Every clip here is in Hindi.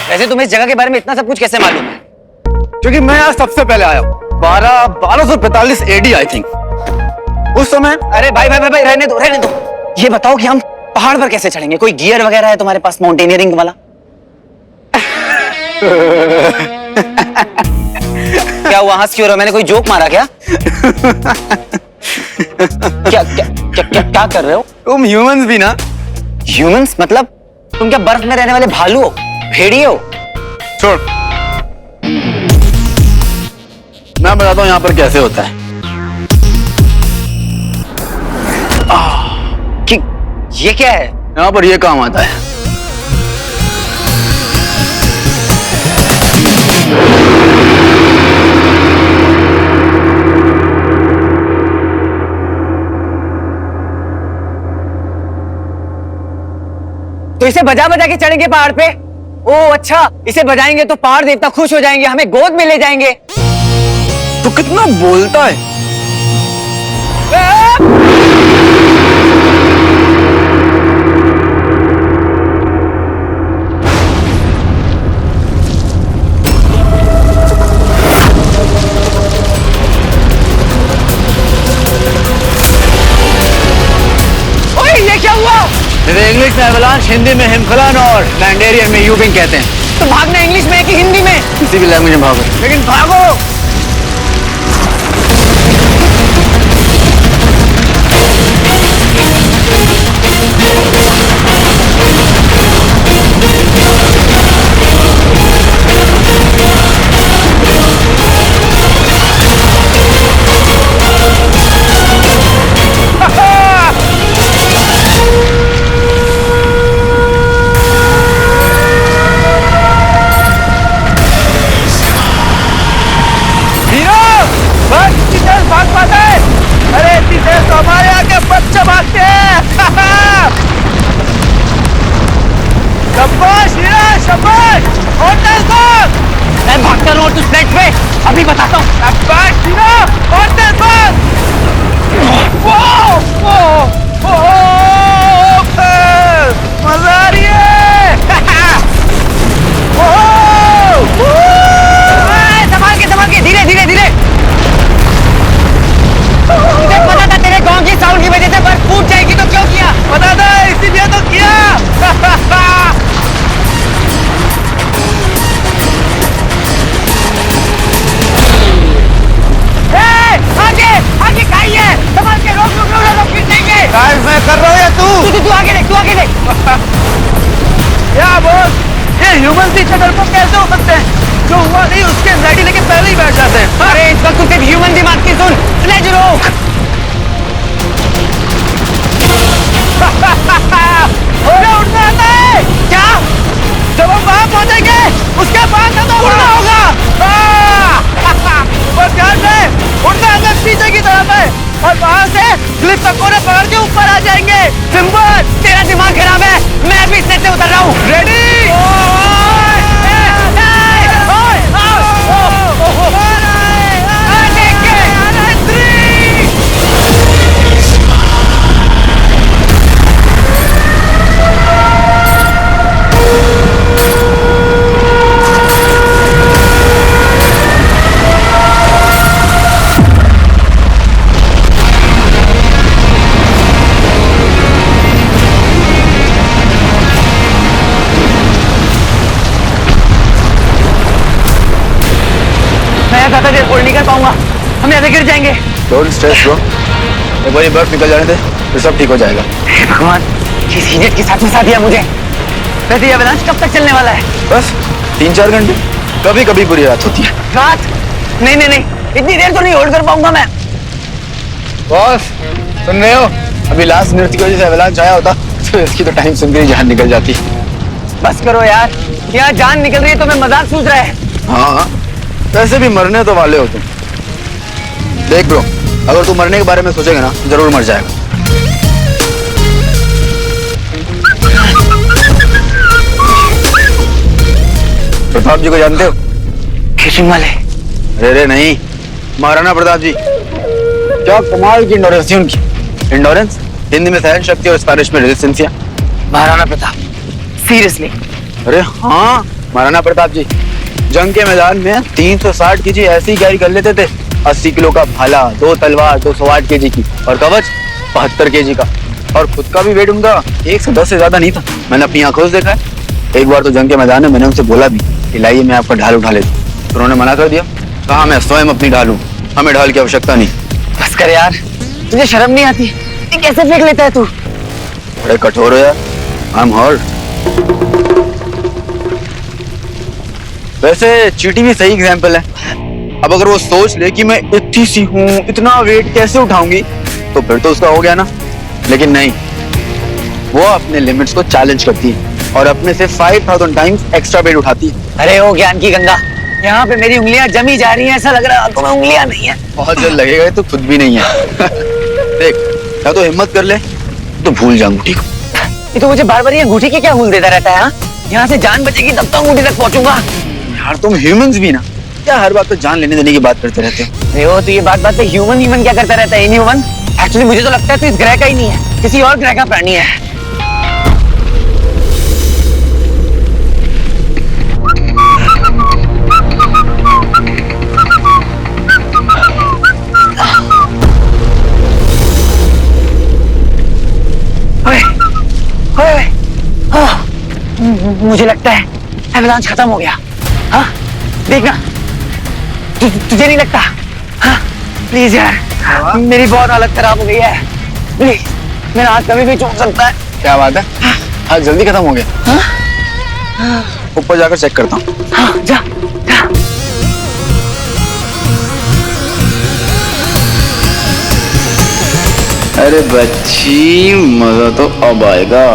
वैसे तुम्हें इस जगह के बारे में इतना सब कुछ कैसे मालूम है? क्योंकि मैं आज सबसे पहले आया हूँ 1245 AD आई थिंक उस समय। अरे भाई भाई भाई भाई, रहने दो रहने दो। ये बताओ कि हम पहाड़ पर कैसे चढ़ेंगे? कोई गियर वगैरह है तुम्हारे पास माउंटेनियरिंग वाला? क्या हुआ, हंस क्यों रहे हो? मैंने कोई जोक मारा क्या? क्या क्या क्या क्या क्या कर रहे हो? तुम ह्यूमंस भी ना? ह्यूमंस मतलब? तुम क्या बर्फ में रहने वाले भालू हो, भेड़िए हो? छोड़, मैं बताता हूँ यहाँ पर कैसे होता है। कि ये क्या है? यहाँ पर ये काम आता है। तो इसे बजा बजा के चढ़ेंगे पहाड़ पे? ओ अच्छा, इसे बजाएंगे तो पहाड़ देवता खुश हो जाएंगे, हमें गोद में ले जाएंगे। तो कितना बोलता है। ओए ये क्या हुआ? इंग्लिश में एवलांच, हिंदी में हिमखलन और मैंडेरियन में यूबिंग कहते हैं। तो भागना इंग्लिश में है कि हिंदी में? किसी भी लैंग्वेज में भागो, लेकिन भागो। भाग पाता है? अरे इतनी देर तो हमारे आगे बच्चे भागते हैं। शाबाश हीरा, शाबाश। होटल को मैं भागता रहूं तू स्लेट पे, अभी बताता हूँ। शाबाश हीरा, होटल को। मजा आ रही है। संभाल के धीरे धीरे धीरे। मुझे पता था तेरे गांव की साउंड की वजह से बर्फ फूट जाएगी, तो क्यों किया? पता था, इसीलिए तो किया। आगे आगे खाइए, संभाल के, रोक रोक रोक रोक, गिर जाएंगे। मैं कर रहा हूँ या तू आगे देख, तू आगे देख। क्या बोल, ये ह्यूमन की शक्ल को कैसे हो सकते हैं? जो हुआ नहीं उसके एंजाइटी लेके पहले ही बैठ जाते हैं। अरे इस वक्त सिर्फ ह्यूमन दिमाग की सुन, स्लेज रोक। उड़ना आता है क्या? जब हम वहां पहुंचेंगे उसके बाद हमें उड़ना होगा। और ध्यान से उड़ना है पीछे की तरफ है और वहां से क्लिप का कोने पकड़ के ऊपर आ जाएंगे। सिंबल, तेरा दिमाग खराब है, मैं भी स्लेज से उतर रहा हूँ। रेडी? ज्यादा देर होल्ड नहीं कर पाऊंगा, हम ऐसे गिर जाएंगे। डोंट स्ट्रेस ब्रो, एक बार ये बर्फ निकल जाने दे फिर सब ठीक हो जाएगा। हे भगवान, किस इडियट के साथ फंसा दिया मुझे। वैसे ये अवलांच कब तक चलने वाला है? बस 3-4 घंटे, कभी कभी बुरी रात होती है। रात? नहीं नहीं नहीं, इतनी देर तो नहीं होल्ड कर पाऊंगा मैं। बॉस सुन रहे हो, अभी लास्ट नृत्य की वजह से अवलांच आया होता तो इसकी तो टाइम सुन के ही जान निकल जाती। बस करो यार, क्या जान निकल रही है तो मैं मजाक सूझ रहा है। हाँ, वैसे भी मरने तो वाले हो तुम। देख ब्रो, अगर तू मरने के बारे में सोचेगा ना जरूर मर जाएगा। प्रताप जी को जानते हो? फिशिंग वाले? अरे नहीं, महाराणा प्रताप जी। क्या कमाल की इंडोरेंस थी उनकी। इंडोरेंस हिंदी में सहन शक्ति और स्पेनिश में रेजिस्टेंसिया। महाराणा प्रताप सीरियसली? अरे हाँ, महाराणा प्रताप जी जंग के मैदान में 360 केजी ऐसे ही कैरी कर लेते थे। 80 किलो का भाला, 2 तलवार 208 केजी की, और कवच 72 केजी का। और खुद का भी वेट उनका 110 से ज्यादा नहीं था। मैंने अपनी आंखों से देखा है। एक बार तो जंग के मैदान में मैंने उनसे बोला भी कि लाइए मैं आपका ढाल उठा लेता हूं। उन्होंने मना कर दिया, कहा मैं स्वयं अपनी ढाल हूं, हमें ढाल की आवश्यकता नहीं। बस कर यार, तुझे शर्म नहीं आती? ये कैसे फेंक लेता है तू? बड़े कठोर हो यार। I am hurt. वैसे चींटी भी सही एग्जाम्पल है। अब अगर वो सोच ले कि मैं इतनी सी हूँ, इतना वेट कैसे उठाऊंगी, तो फिर तो उसका हो गया ना। लेकिन नहीं, वो अपने लिमिट्स को चैलेंज करती है और अपने से 5000 टाइम्स एक्स्ट्रा वेट उठाती है। अरे ओ ज्ञान की गंगा, यहाँ पे मेरी उंगलियां जमी जा रही हैं, ऐसा लग रहा है तुम्हें उंगलियां नहीं है। बहुत जल्द लगेगा, तो खुद भी नहीं है। देख, या तो हिम्मत कर ले तो भूल जा अंगूठी को। ये तो मुझे बार बार ये अंगूठी के क्या हुल देता रहता है। यहाँ से जान बचेगी तब तो अंगूठी तक पहुंचूंगा। यार तुम ह्यूमंस भी ना, क्या हर बात पे जान लेने देने की बात करते रहते हो? अरे ओ, तो ये बात पे ह्यूमन क्या करता रहता है? इनह्यूमन। एक्चुअली मुझे तो लगता है तो इस ग्रह का ही नहीं है, किसी और ग्रह का प्राणी है। मुझे लगता है एवलांच खत्म हो गया। हाँ देखना, तुझे नहीं लगता? हाँ प्लीज यार, मेरी बहुत हालत खराब हो गई है। प्लीज, मेरा हाथ कभी भी चूक सकता है। क्या बात है? हाँ जल्दी खत्म हो गया। ऊपर जाकर चेक करता हूँ। हाँ जा, जा। अरे बच्ची, मजा तो अब आएगा।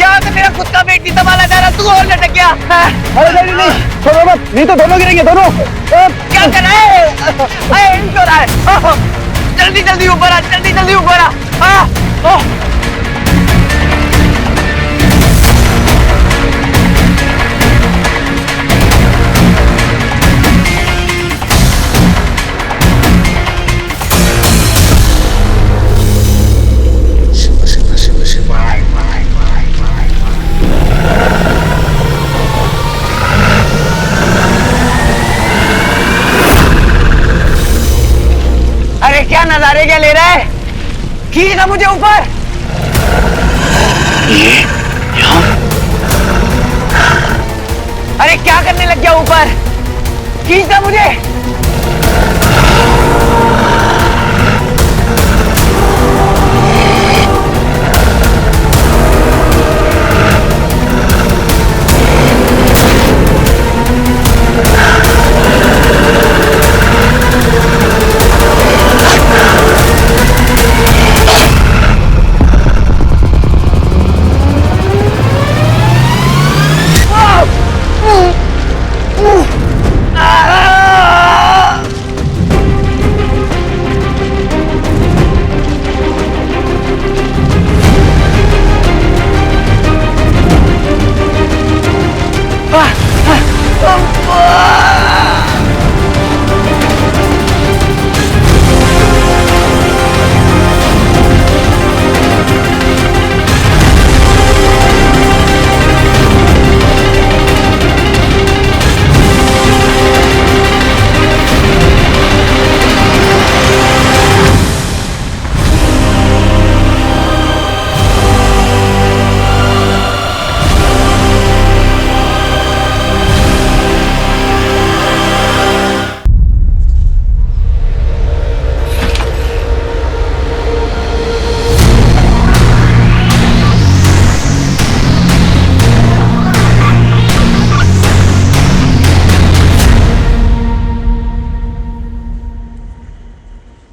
यहाँ से मेरा खुद का वेट नहीं संभाला जा रहा, तू और लटक गया। अरे नहीं, छोड़ो मत, नहीं तो दोनों गिरेंगे दोनों। क्या कर रहा है? क्यों रहा है? जल्दी जल्दी ऊपर आ, जल्दी जल्दी ऊपर आ। अरे क्या नजारे क्या ले रहा है? खींच ना मुझे ऊपर। अरे क्या करने लग गया ऊपर? खींच ना मुझे।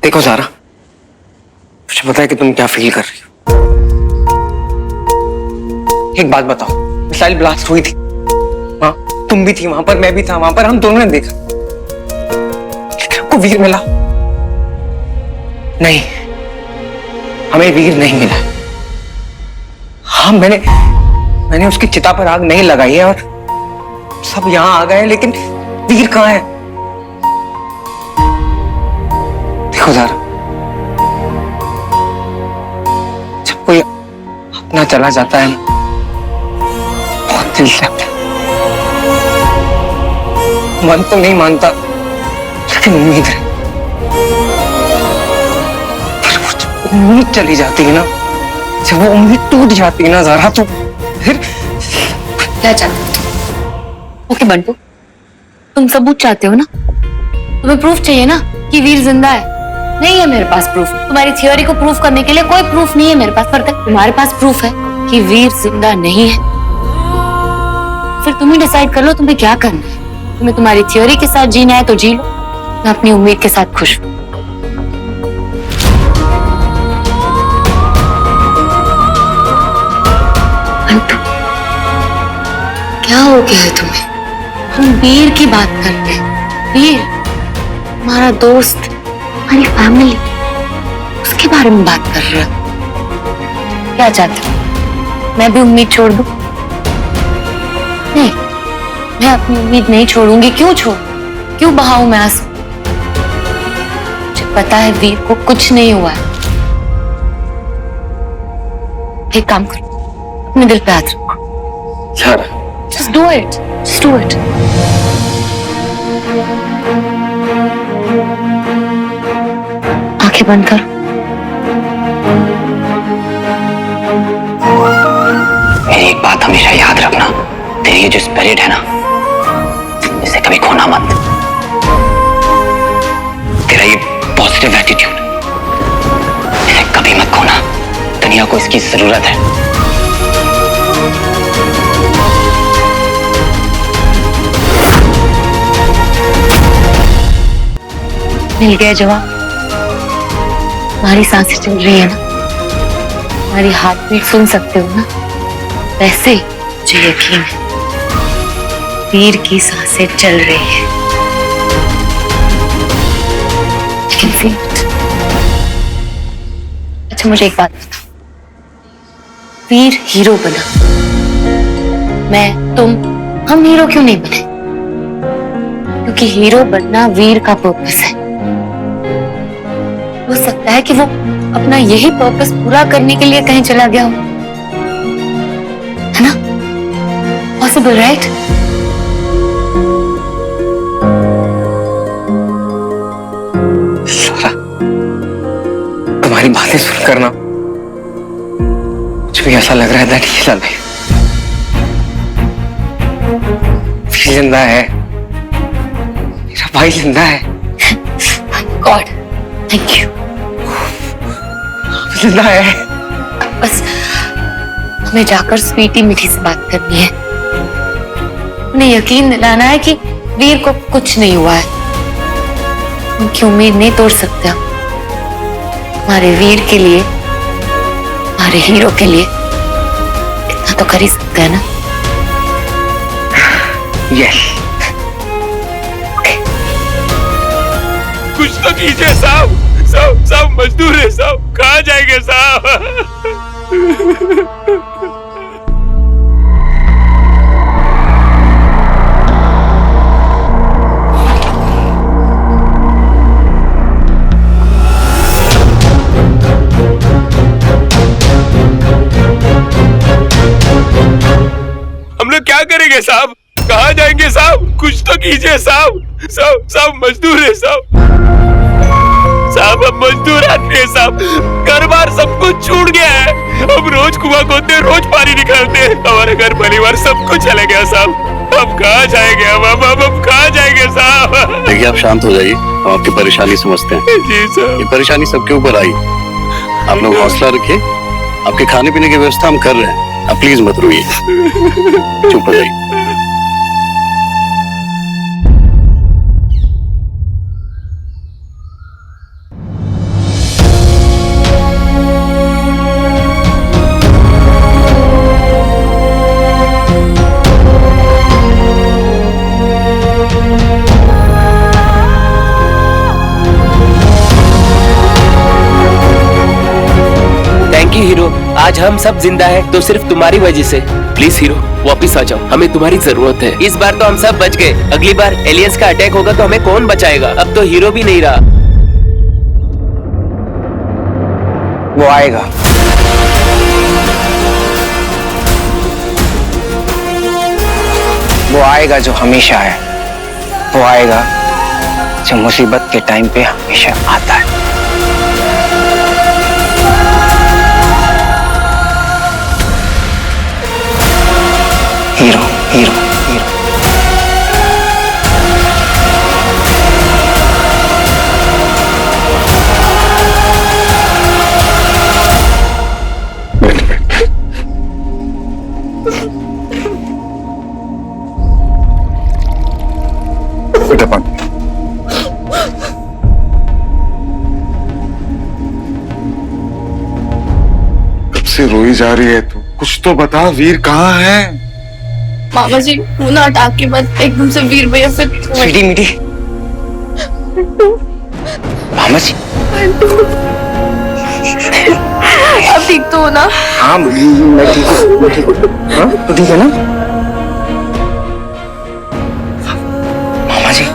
देखो ज़ारा, मुझे पता है कि तुम क्या फील कर रही हो। एक बात बताओ, मिसाइल ब्लास्ट हुई थी, हाँ तुम भी थी वहां पर, मैं भी था वहां पर, हम दोनों ने देखा, लेकिन हमको वीर मिला नहीं। हमें वीर नहीं मिला। हाँ मैंने उसकी चिता पर आग नहीं लगाई है और सब यहां आ गए, लेकिन वीर कहाँ है? देखो ज़ारा, जब कोई अपना चला जाता है ना, बहुत दिल से लगता है। मन तो नहीं मानता, लेकिन उम्मीद है। पर वो जब उम्मीद चली जाती है ना, जब वो उम्मीद टूट जाती है ना ज़ारा, तो फिर क्या चाहते हो? ओके बंटू, तुम सबूत चाहते हो ना? तुम्हें प्रूफ चाहिए ना कि वीर जिंदा है? नहीं है मेरे पास प्रूफ। तुम्हारी थियोरी को प्रूफ करने के लिए कोई प्रूफ नहीं है मेरे पास। पर तुम्हारे पास प्रूफ है कि वीर जिंदा नहीं है। फिर तुम ही डिसाइड कर लो तुम्हें क्या करना है। तुम्हें तुम्हारी थियोरी के साथ जीना है तो जी लो, मैं अपनी उम्मीद के साथ खुश हूँ। बंटू, क्या हो गया है तुम्हें? हम वीर की बात कर रहे हैं। वीर, हमारा दोस्त, हमारी फैमिली, उसके बारे में बात कर रहे हो। क्या चाहते हो? मैं भी उम्मीद छोड़ दूं? नहीं, मैं अपनी उम्मीद नहीं छोड़ूंगी। क्यों छोड़ूं? क्यों बहाऊं मैं आंसू? मुझे पता है वीर को कुछ नहीं हुआ है। एक काम करो, अपने दिल पे हाथ रखो। Zaara, Just do it. Just do it. आंखें बंद करो। मेरी एक बात हमेशा याद रखना, तेरी ये जो स्पिरिट है ना, इसे कभी खोना मत। तेरा ये पॉजिटिव एटीट्यूड, इसे कभी मत खोना। दुनिया को इसकी जरूरत है। मिल गया जवाब। तुम्हारी सांसें चल रही है ना, तुम्हारी हार्ट बीट सुन सकते हो ना? वैसे ही मुझे यकीन है वीर की सांसें चल रही है। लेकिन वेट, अच्छा मुझे एक बात बताओ, वीर हीरो बना, मैं, तुम, हम हीरो क्यों नहीं बने? क्योंकि हीरो बनना वीर का पर्पस है। हो सकता है कि वो अपना यही पर्पस पूरा करने के लिए कहीं चला गया हो, है ना? Possible, right? ज़ारा, तुम्हारी बातें सुनकर ना मुझे भी ऐसा लग रहा है दैट ये लाइफ जिंदा है, मेरा भाई जिंदा है। God, thank you. जिंदा है। बस हमें जाकर स्वीटी मीठी से बात करनी है। उन्हें यकीन दिलाना है कि वीर को कुछ नहीं हुआ है। उनकी उम्मीद नहीं तोड़ सकते हम। हमारे वीर के लिए, हमारे हीरो के लिए इतना तो कर ही सकते हैं ना? यस। कुछ तो कीजिए साहब, सब मजदूर है साहब, कहाँ जाएंगे साहब? हम लोग क्या करेंगे साहब? कहाँ जाएंगे साहब? कुछ तो कीजिए साहब। सब मजदूर है साहब। साहब हम मजदूर आदमी है साहब, घर बार सब कुछ छूट गया है। हम रोज कुआं खोदते, रोज पानी निकालते हैं, हमारे घर परिवार सब कुछ चले गया साहब। हम कहाँ जाएंगे? हम कहाँ जाएंगे साहब? देखिए आप शांत हो जाइए, हम आपकी परेशानी समझते हैं। जी साहब। ये परेशानी सबके ऊपर आई, आप लोग हौसला रखिए, आपके खाने पीने की व्यवस्था हम कर रहे हैं, आप प्लीज मत रोइए, चुप हो जाइए। थैंक यू हीरो, आज हम सब जिंदा है तो सिर्फ तुम्हारी वजह से। प्लीज हीरो वापिस आ जाओ, हमें तुम्हारी जरूरत है। इस बार तो हम सब बच गए, अगली बार एलियंस का अटैक होगा तो हमें कौन बचाएगा? अब तो हीरो भी नहीं रहा। वो आएगा। वो आएगा जो हमेशा है। वो आएगा जो मुसीबत के टाइम पे हमेशा आता है। Hero hero hero. बेटा पानी। कब से रोई जा रही है तू? कुछ तो बता, वीर कहाँ है? मामा जी वो ना अटैक के बाद एकदम से वीर भैया फिर मीठी मीठी। मामा जी आप ठीक तो हो ना? हाँ मैं ठीक हूँ, मैं ठीक हूँ। हाँ तो ठीक है ना मामा जी?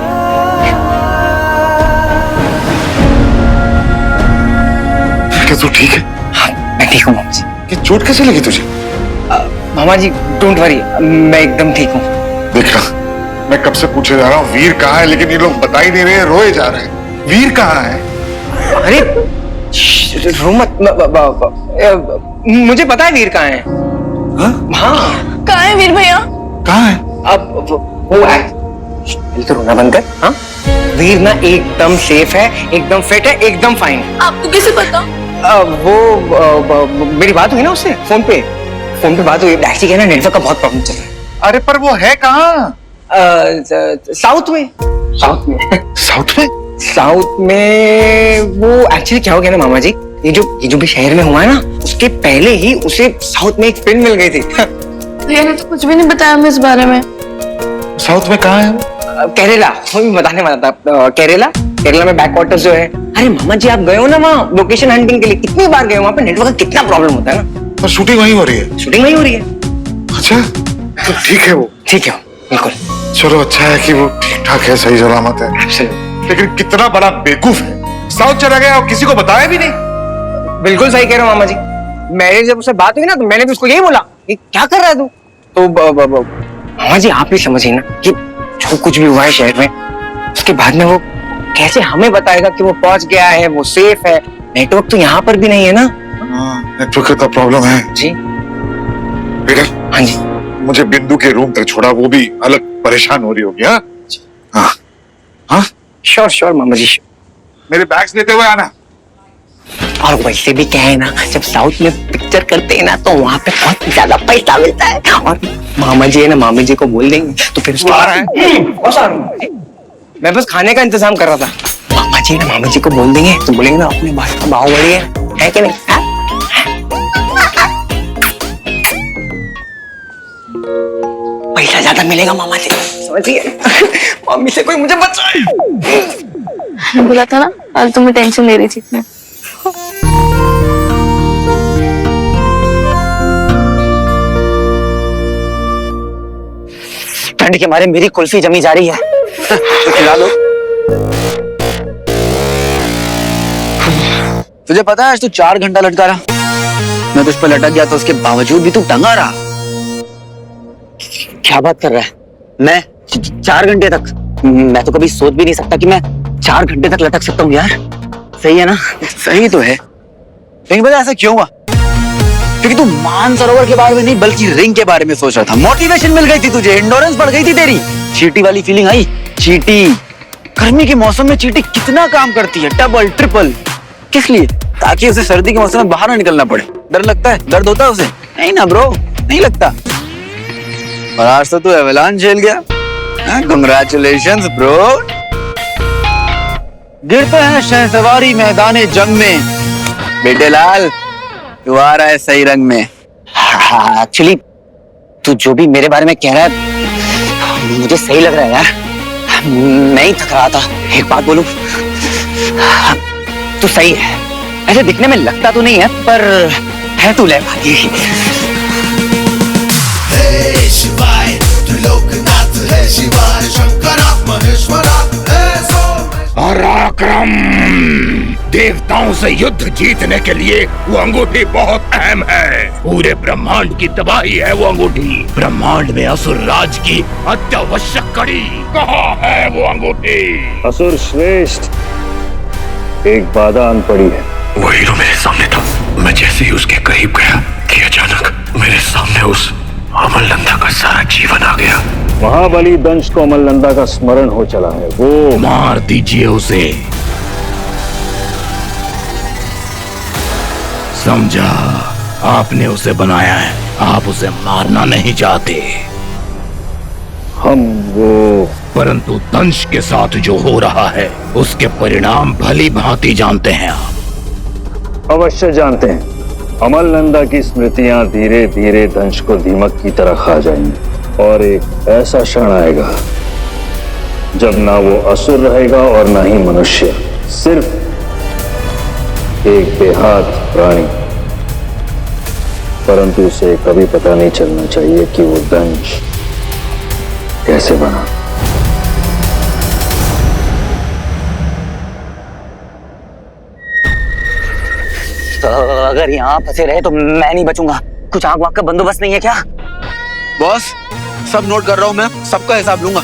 क्या तू ठीक है? हाँ मैं ठीक हूँ मामा जी। ये चोट कैसे लगी तुझे? मामा जी डोंट वरी, मैं एकदम ठीक हूँ। देखना, मैं कब से पूछे जा रहा हूँ वीर कहाँ है, लेकिन ये लोग बता ही नहीं रहे, रोए जा रहे हैं। वीर कहाँ है? अरे रो मत, मुझे पता है वीर कहाँ है। हाँ कहाँ है वीर भैया? कहाँ है? अब वो है, तो रोना बंद कर। हाँ वीर ना एकदम सेफ है, एकदम फिट है, एकदम फाइन है। आपको कैसे पता? मेरी बात हुई ना उससे फोन पे बात हुई। एक्चुअली क्या है ना, नेटवर्क का बहुत प्रॉब्लम चल रहा है। अरे पर वो है कहाँ? साउथ में। साउथ में? साउथ में वो एक्चुअली क्या हो गया ना मामा जी, ये जो भी शहर में हुआ है ना, उसके पहले ही उसे साउथ में एक फिल्म मिल गई थी। भैया ने तो कुछ भी नहीं बताया हमें इस बारे में। साउथ में कहाँ है वो? केरला, वो भी बताने वाला था। केरला में बैक वाटर्स जो है। अरे मामा जी आप गए हो ना वहाँ लोकेशन हंटिंग के लिए, कितनी बार गए हो वहाँ पे? नेटवर्क का कितना प्रॉब्लम होता है ना। पर शूटिंग वहीं हो रही है? शूटिंग वहीं हो रही है। अच्छा तो ठीक है वो। ठीक है बिल्कुल। चलो अच्छा है कि वो ठीक ठाक है, सही सलामत है। लेकिन कितना बड़ा बेवकूफ है, साउथ चला गया और किसी को बताया भी नहीं। बिल्कुल सही कह रहे हो मामा जी। मेरी जब उससे बात हुई ना तो मैंने भी उसको यही बोला कि क्या कर रहा है तू। तो मामा जी आप भी समझिए ना कि जो कुछ भी हुआ है शहर में, उसके बाद में वो कैसे हमें बताएगा कि वो पहुंच गया है, वो सेफ है। नेटवर्क तो यहाँ पर भी नहीं है ना। नेटवर्क का तो प्रॉब्लम है जी। बेटा हाँ जी। मुझे बिंदु के रूम तक छोड़ा, वो भी अलग परेशान हो रही होगी। हाँ हाँ श्योर मामा जी। मेरे बैग्स लेते हुए आना। और वैसे भी क्या है ना, जब साउथ में पिक्चर करते हैं ना तो वहाँ पे बहुत ज्यादा पैसा मिलता है। और मामा जी है ना, मामी जी को बोल देंगे तो फिर उसके बाद मैं बस खाने का इंतजाम कर रहा था। मामा जी है ना, मामी जी को बोल देंगे तो बोलेंगे ना अपने भाई का भाव बड़ी है कि नहीं? पैसा ज्यादा मिलेगा मामा जी, समझिए। मम्मी से कोई मुझे बचाए। मैंने बोला था ना, आज तुम्हें टेंशन ले रही थी इतनी। ठंड के मारे मेरी कुल्फी जमी जा रही है, तो खिला दो। तुझे पता है आज तू 4 घंटा लटका रहा। मैं तुझ पर लटक गया तो उसके बावजूद भी तू टंगा रहा। क्या बात कर रहा है? मैं 4 घंटे तक? मैं तो कभी सोच भी नहीं सकता कि मैं 4 घंटे तक लटक सकता हूँ यार। सही है ना? सही तो है, लेकिन पता ऐसा क्यों हुआ? क्योंकि तू मानसरोवर के बारे में नहीं बल्कि रिंग के बारे में सोच रहा था। मोटिवेशन मिल गई थी तुझे, इंडोरेंस बढ़ गई थी तेरी। चींटी वाली फीलिंग आई। चींटी गर्मी के मौसम में चींटी कितना काम करती है, डबल ट्रिपल। किस लिए? ताकि उसे सर्दी के मौसम में बाहर ना निकलना पड़े। डर लगता है? दर्द होता है उसे? नहीं ना ब्रो, नहीं लगता। और आज तो तू एवलांच झेल गया। Congratulations bro. गिरते हैं शहसवारी मैदाने जंग में। बेटे लाल तू आ रहा है सही रंग में। हाँ एक्चुअली तू जो भी मेरे बारे में कह रहा है मुझे सही लग रहा है यार। मैं ही थक रहा था। एक बात बोलूं, तू सही है। ऐसे दिखने में लगता तो नहीं है पर है तू लयभागी। शिवाय तू लोकनाथ है, शिवाय शंकरा महेश्वरा। और विक्रम, देवताओं से युद्ध जीतने के लिए वो अंगूठी बहुत अहम है। पूरे ब्रह्मांड की तबाही है वो अंगूठी। ब्रह्मांड में असुर राज की अत्यावश्यक कड़ी कहाँ है वो अंगूठी? असुर श्रेष्ठ, एक बाधा आन पड़ी है। वो हीरो मेरे सामने था। मैं जैसे ही उसके करीब गया कि अचानक मेरे सामने उस अमलनंदा का सारा जीवन आ गया। महाबली दंश को अमलनंदा का स्मरण हो चला है। वो मार दीजिए उसे। समझा, आपने उसे बनाया है, आप उसे मारना नहीं चाहते। हम वो परंतु दंश के साथ जो हो रहा है उसके परिणाम भली भांति जानते हैं आप। अवश्य जानते हैं। अमलनंदा की स्मृतियां धीरे धीरे दंश को दीमक की तरह खा जाएंगी और एक ऐसा क्षण आएगा जब ना वो असुर रहेगा और ना ही मनुष्य, सिर्फ एक बेहाथ प्राणी। परंतु उसे कभी पता नहीं चलना चाहिए कि वो दंश कैसे बना। तो अगर यहाँ फंसे रहे तो मैं नहीं बचूंगा। कुछ आग वाग का बंदोबस्त नहीं है क्या? बॉस, सब नोट कर रहा हूँ मैं, सबका हिसाब लूंगा।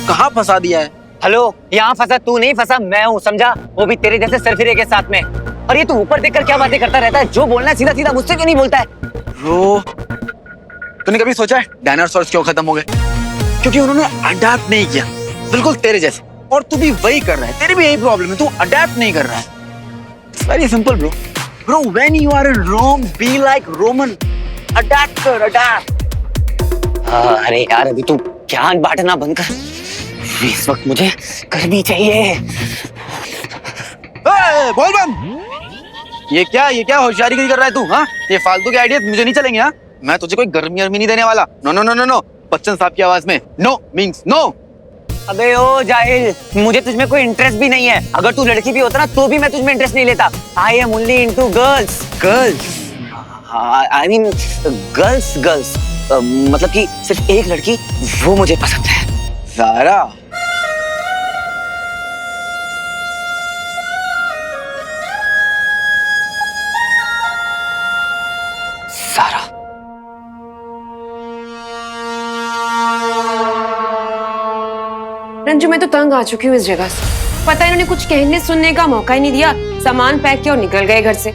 कहाँ फंसा दिया है? हेलो, यहाँ फंसा तू नहीं, फंसा मैं हूँ, समझा? वो भी तेरे जैसे सरफिरे के साथ में। और ये तू ऊपर देखकर क्या बातें करता रहता है? जो बोलना है सीधा सीधा मुझसे क्यों नहीं बोलता है? ब्रो, तूने कभी सोचा है डायनासोर्स क्यों खत्म हो गए? क्योंकि उन्होंने अडैप्ट नहीं किया, बिल्कुल तेरे जैसे। और तू भी वही कर रहा है, तेरी भी यही प्रॉब्लम है, तू अडैप्ट नहीं कर रहा है। It's very simple bro. Bro, when you are in Rome, be like Roman. Adapt कर, adapt. अरे यार, अभी तू ज्ञान बांटना बंद कर। इस वक्त मुझे गर्मी चाहिए। बोल बम। ये क्या होशियारी कर रहा है तू? हाँ, ये फालतू के आइडिया मुझे नहीं चलेंगे। हाँ, मैं तुझे कोई गर्मी नहीं देने वाला। No no no no no. Bachchan साहब की आवाज में नो मीन्स नो। अबे ओ जाहिल, मुझे तुझमें कोई इंटरेस्ट भी नहीं है। अगर तू लड़की भी होता ना तो भी मैं तुझमें इंटरेस्ट नहीं लेता। I am only into girls. Girls? I mean girls. मतलब कि सिर्फ एक लड़की, वो मुझे पसंद है। ज़ारा। सारा। रंजू, मैं तो तंग आ चुकी हूँ इस जगह से। पता है इन्होंने कुछ कहने सुनने का मौका ही नहीं दिया। सामान पैक किया और निकल गए घर से।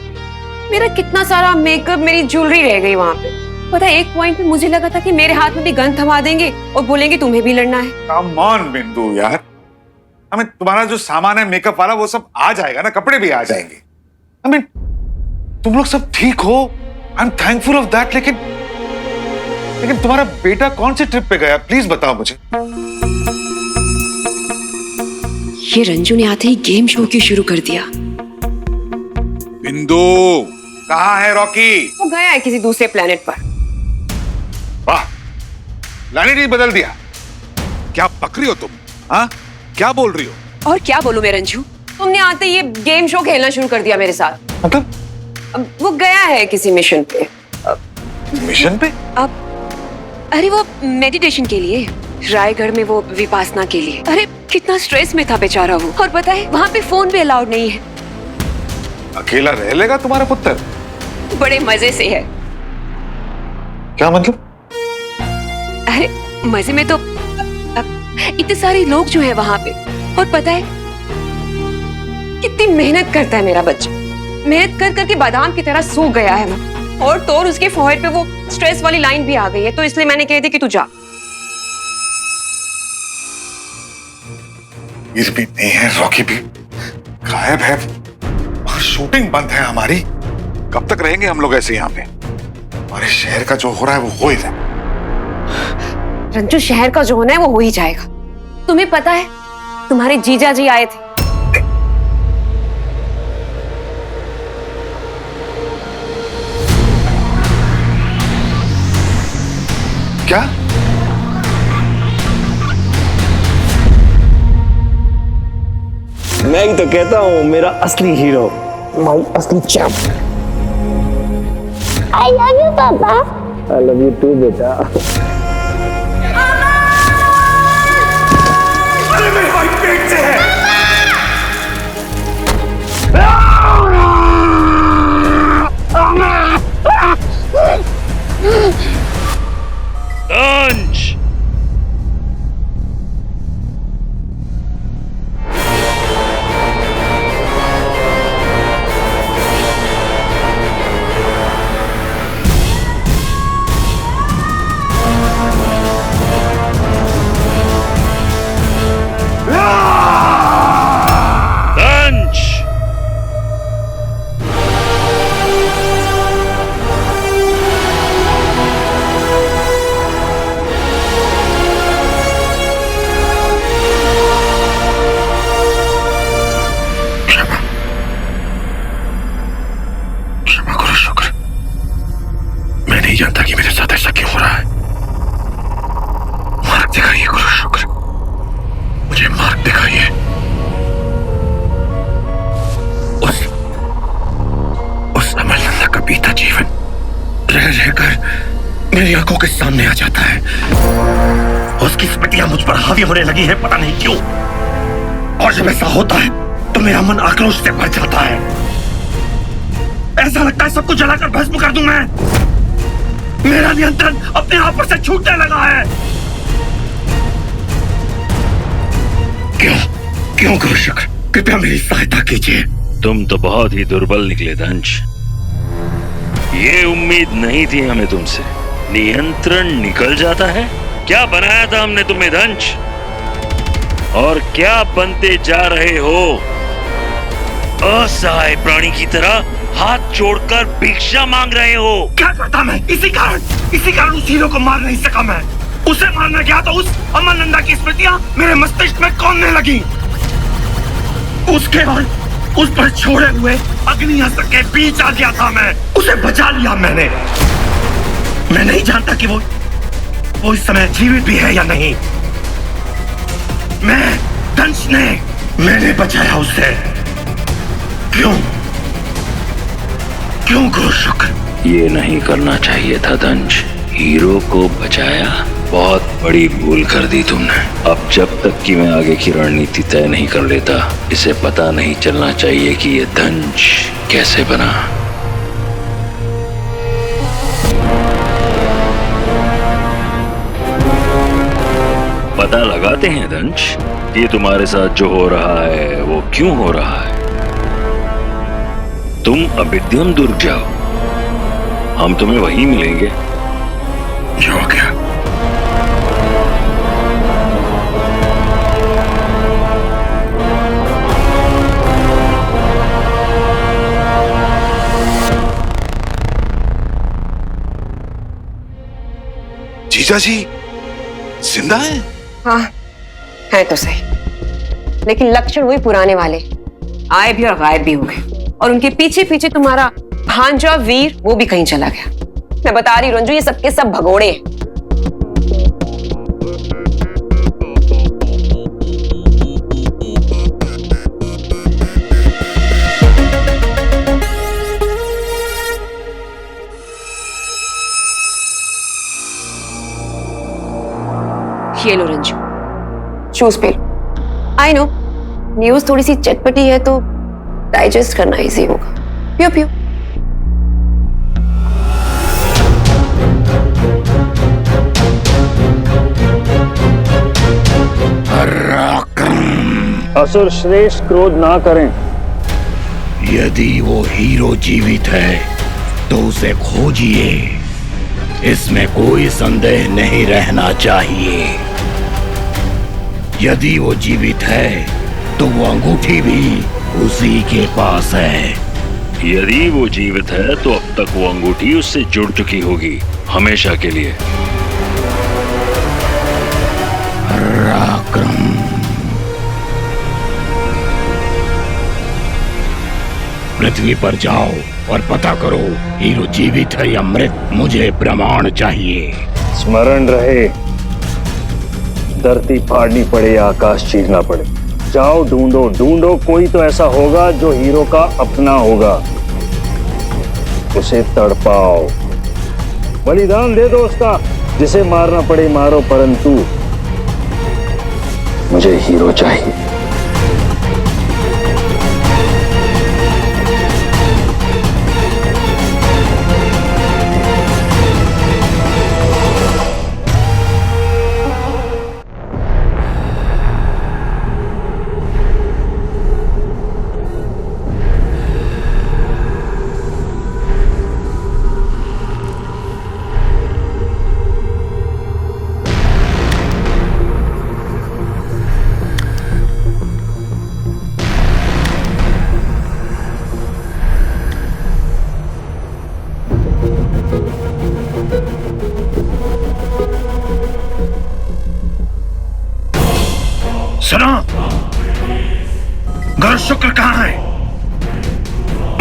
मेरा कितना सारा मेकअप, मेरी ज्वेलरी रह गई वहाँ पे। पता है एक पॉइंट पे मुझे लगा था कि मेरे हाथ में भी गन थमा देंगे और बोलेंगे तुम्हें भी लड़ना है। कम ऑन बिंदु यार, हमें तुम्हारा जो सामान है मेकअप वाला वो सब आ जाएगा ना, कपड़े भी आ जाएंगे। I mean, तुम लोग सब ठीक हो, I am thankful of that. लेकिन तुम्हारा बेटा कौन से ट्रिप पे गया, प्लीज बताओ मुझे। ये रंजू ने आते ही गेम शो की शुरू कर दिया। बिंदु, कहाँ है रॉकी? वो गया है किसी दूसरे प्लेनेट पर। वाह, प्लेनेट ही बदल दिया। क्या पक रही हो तुम? हाँ, क्या बोल रही हो? और क्या बोलूं मैं रंजू, तुमने आते ही ये गेम शो खेलना शुरू कर दिया मेरे साथ। मतलब? वो गया है किसी मिशन पे। मिशन पे? अरे वो मेडिटेशन के लिए, रायगढ़ में वो विपासना के लिए। अरे कितना स्ट्रेस में था बेचारा वो। और पता है वहाँ पे फोन भी अलाउड नहीं है। अकेला रह लेगा तुम्हारा पुत्र? बड़े मजे से है। क्या मतलब? अरे मजे में तो इतने सारे लोग जो है वहाँ पे। और पता है कितनी मेहनत करता है मेरा बच्चा। मेहनत कर करके बादाम की तरह सूख गया है वो। और तो और उसके फोरहेड पे वो स्ट्रेस वाली लाइन भी आ गई है। तो इसलिए मैंने कह दी कि तू जा। ईर भी नहीं है, रॉकी भी गायब है। और शूटिंग बंद है हमारी। कब तक रहेंगे हम लोग ऐसे यहाँ पे? हमारे शहर का जो हो रहा है वो हो ही रहा है। रंजू, शहर का जो होना है वो हो ही जाएगा। तुम्हें पता है तुम्हारे जीजा जी आए थे। क्या? मैं ही तो कहता हूँ मेरा असली हीरो, माई असली चैंप। आई लव यू पापा। आई लव यू टू बेटा। अरे मेरे भाई पेट से है। दिखाइए। उस अमल नंदा का बीता जीवन रह रहकर मेरी आंखों के सामने आ जाता है। उसकी स्मृतियां मुझ पर हावी होने लगी है, पता नहीं क्यों। और जब ऐसा होता है तो मेरा मन आक्रोश से भर जाता है। ऐसा लगता है सब कुछ जलाकर भस्म कर दूं मैं। मेरा नियंत्रण अपने आप पर से छूटने लगा है। क्यों गुरु शुक्र, कृपया मेरी सहायता कीजिए। तुम तो बहुत ही दुर्बल निकले दंश। ये उम्मीद नहीं थी हमें तुमसे। नियंत्रण निकल जाता है। क्या बनाया था हमने तुम्हें दंश, और क्या बनते जा रहे हो? असहाय प्राणी की तरह हाथ जोड़कर भिक्षा मांग रहे हो। क्या करता मैं? इसी कारण उस हीरो को मार नहीं सका मैं। उसे मारना गया तो उस अमल नंदा की स्मृतियां मेरे मस्तिष्क में कौंधने लगी। उसके बाद उस पर छोड़े हुए अग्नि अस्त्र के बीच आ गया था मैं। उसे बचा लिया मैंने। मैं नहीं जानता कि वो इस समय जीवित भी है या नहीं। मैंने बचाया उसे। क्यों गुरु शुक्र? ये नहीं करना चाहिए था दंश। हीरो को बचाया, बहुत बड़ी भूल कर दी तुमने। अब जब तक कि मैं आगे की रणनीति तय नहीं कर लेता, इसे पता नहीं चलना चाहिए कि ये दंश कैसे बना। पता लगाते हैं दंश, ये तुम्हारे साथ जो हो रहा है वो क्यों हो रहा है। तुम अविद्यम दुर्ग जाओ, हम तुम्हें वहीं मिलेंगे। जो क्या? जीजा जी जिंदा है? हाँ है तो सही, लेकिन लक्षण वही पुराने वाले, आए भी और गायब भी हो गए। और उनके पीछे पीछे तुम्हारा भांजा वीर वो भी कहीं चला गया। मैं बता रही रंजू, ये सबके सब भगोड़े हैं। ये लो रंजू, जूस पे लो। आई नो न्यूज थोड़ी सी चटपटी है तो डाइजेस्ट करना इजी होगा। पियो पियो। असुर श्रेष्ठ क्रोध ना करें। यदि वो हीरो जीवित है तो उसे खोजिए, इसमें कोई संदेह नहीं रहना चाहिए। यदि वो जीवित है तो वो अंगूठी भी उसी के पास है। यदि वो जीवित है तो अब तक वो अंगूठी उससे जुड़ चुकी होगी, हमेशा के लिए। पराक्रम। पृथ्वी पर जाओ और पता करो हीरो जीवित है या मृत। मुझे प्रमाण चाहिए। स्मरण रहे, धरती फाड़नी पड़े या आकाश चीरना पड़े, जाओ ढूंढो, कोई तो ऐसा होगा जो हीरो का अपना होगा। उसे तड़पाओ, बलिदान दे दो उसका। जिसे मारना पड़े मारो, परंतु मुझे हीरो चाहिए। सुनो, गुरु शुक्र कहाँ है?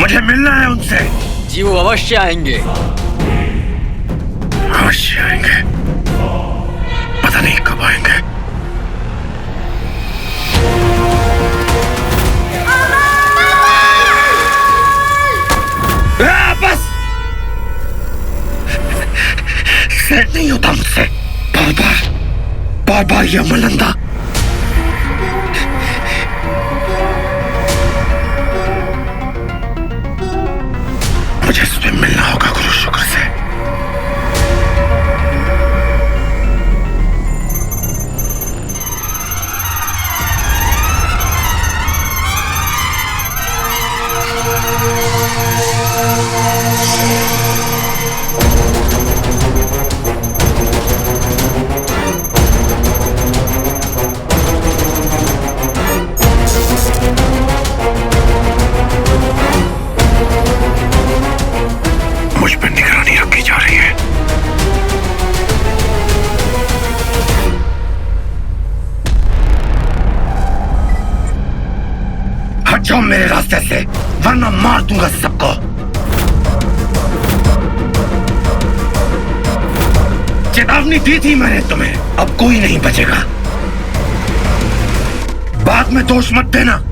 मुझे मिलना है उनसे। जी वो अवश्य आएंगे। अवश्य आएंगे, पता नहीं कब आएंगे। सेट नहीं होता मुझसे। बार बार ये अमरनंदा मुझे इसमें मिलना होगा गुरु शुक्र से। मुझ पर निगरानी रखी जा रही है। हट जाओ मेरे रास्ते से, वरना मार दूंगा सबको। चेतावनी दी थी मैंने तुम्हें, अब कोई नहीं बचेगा। बाद में दोष मत देना।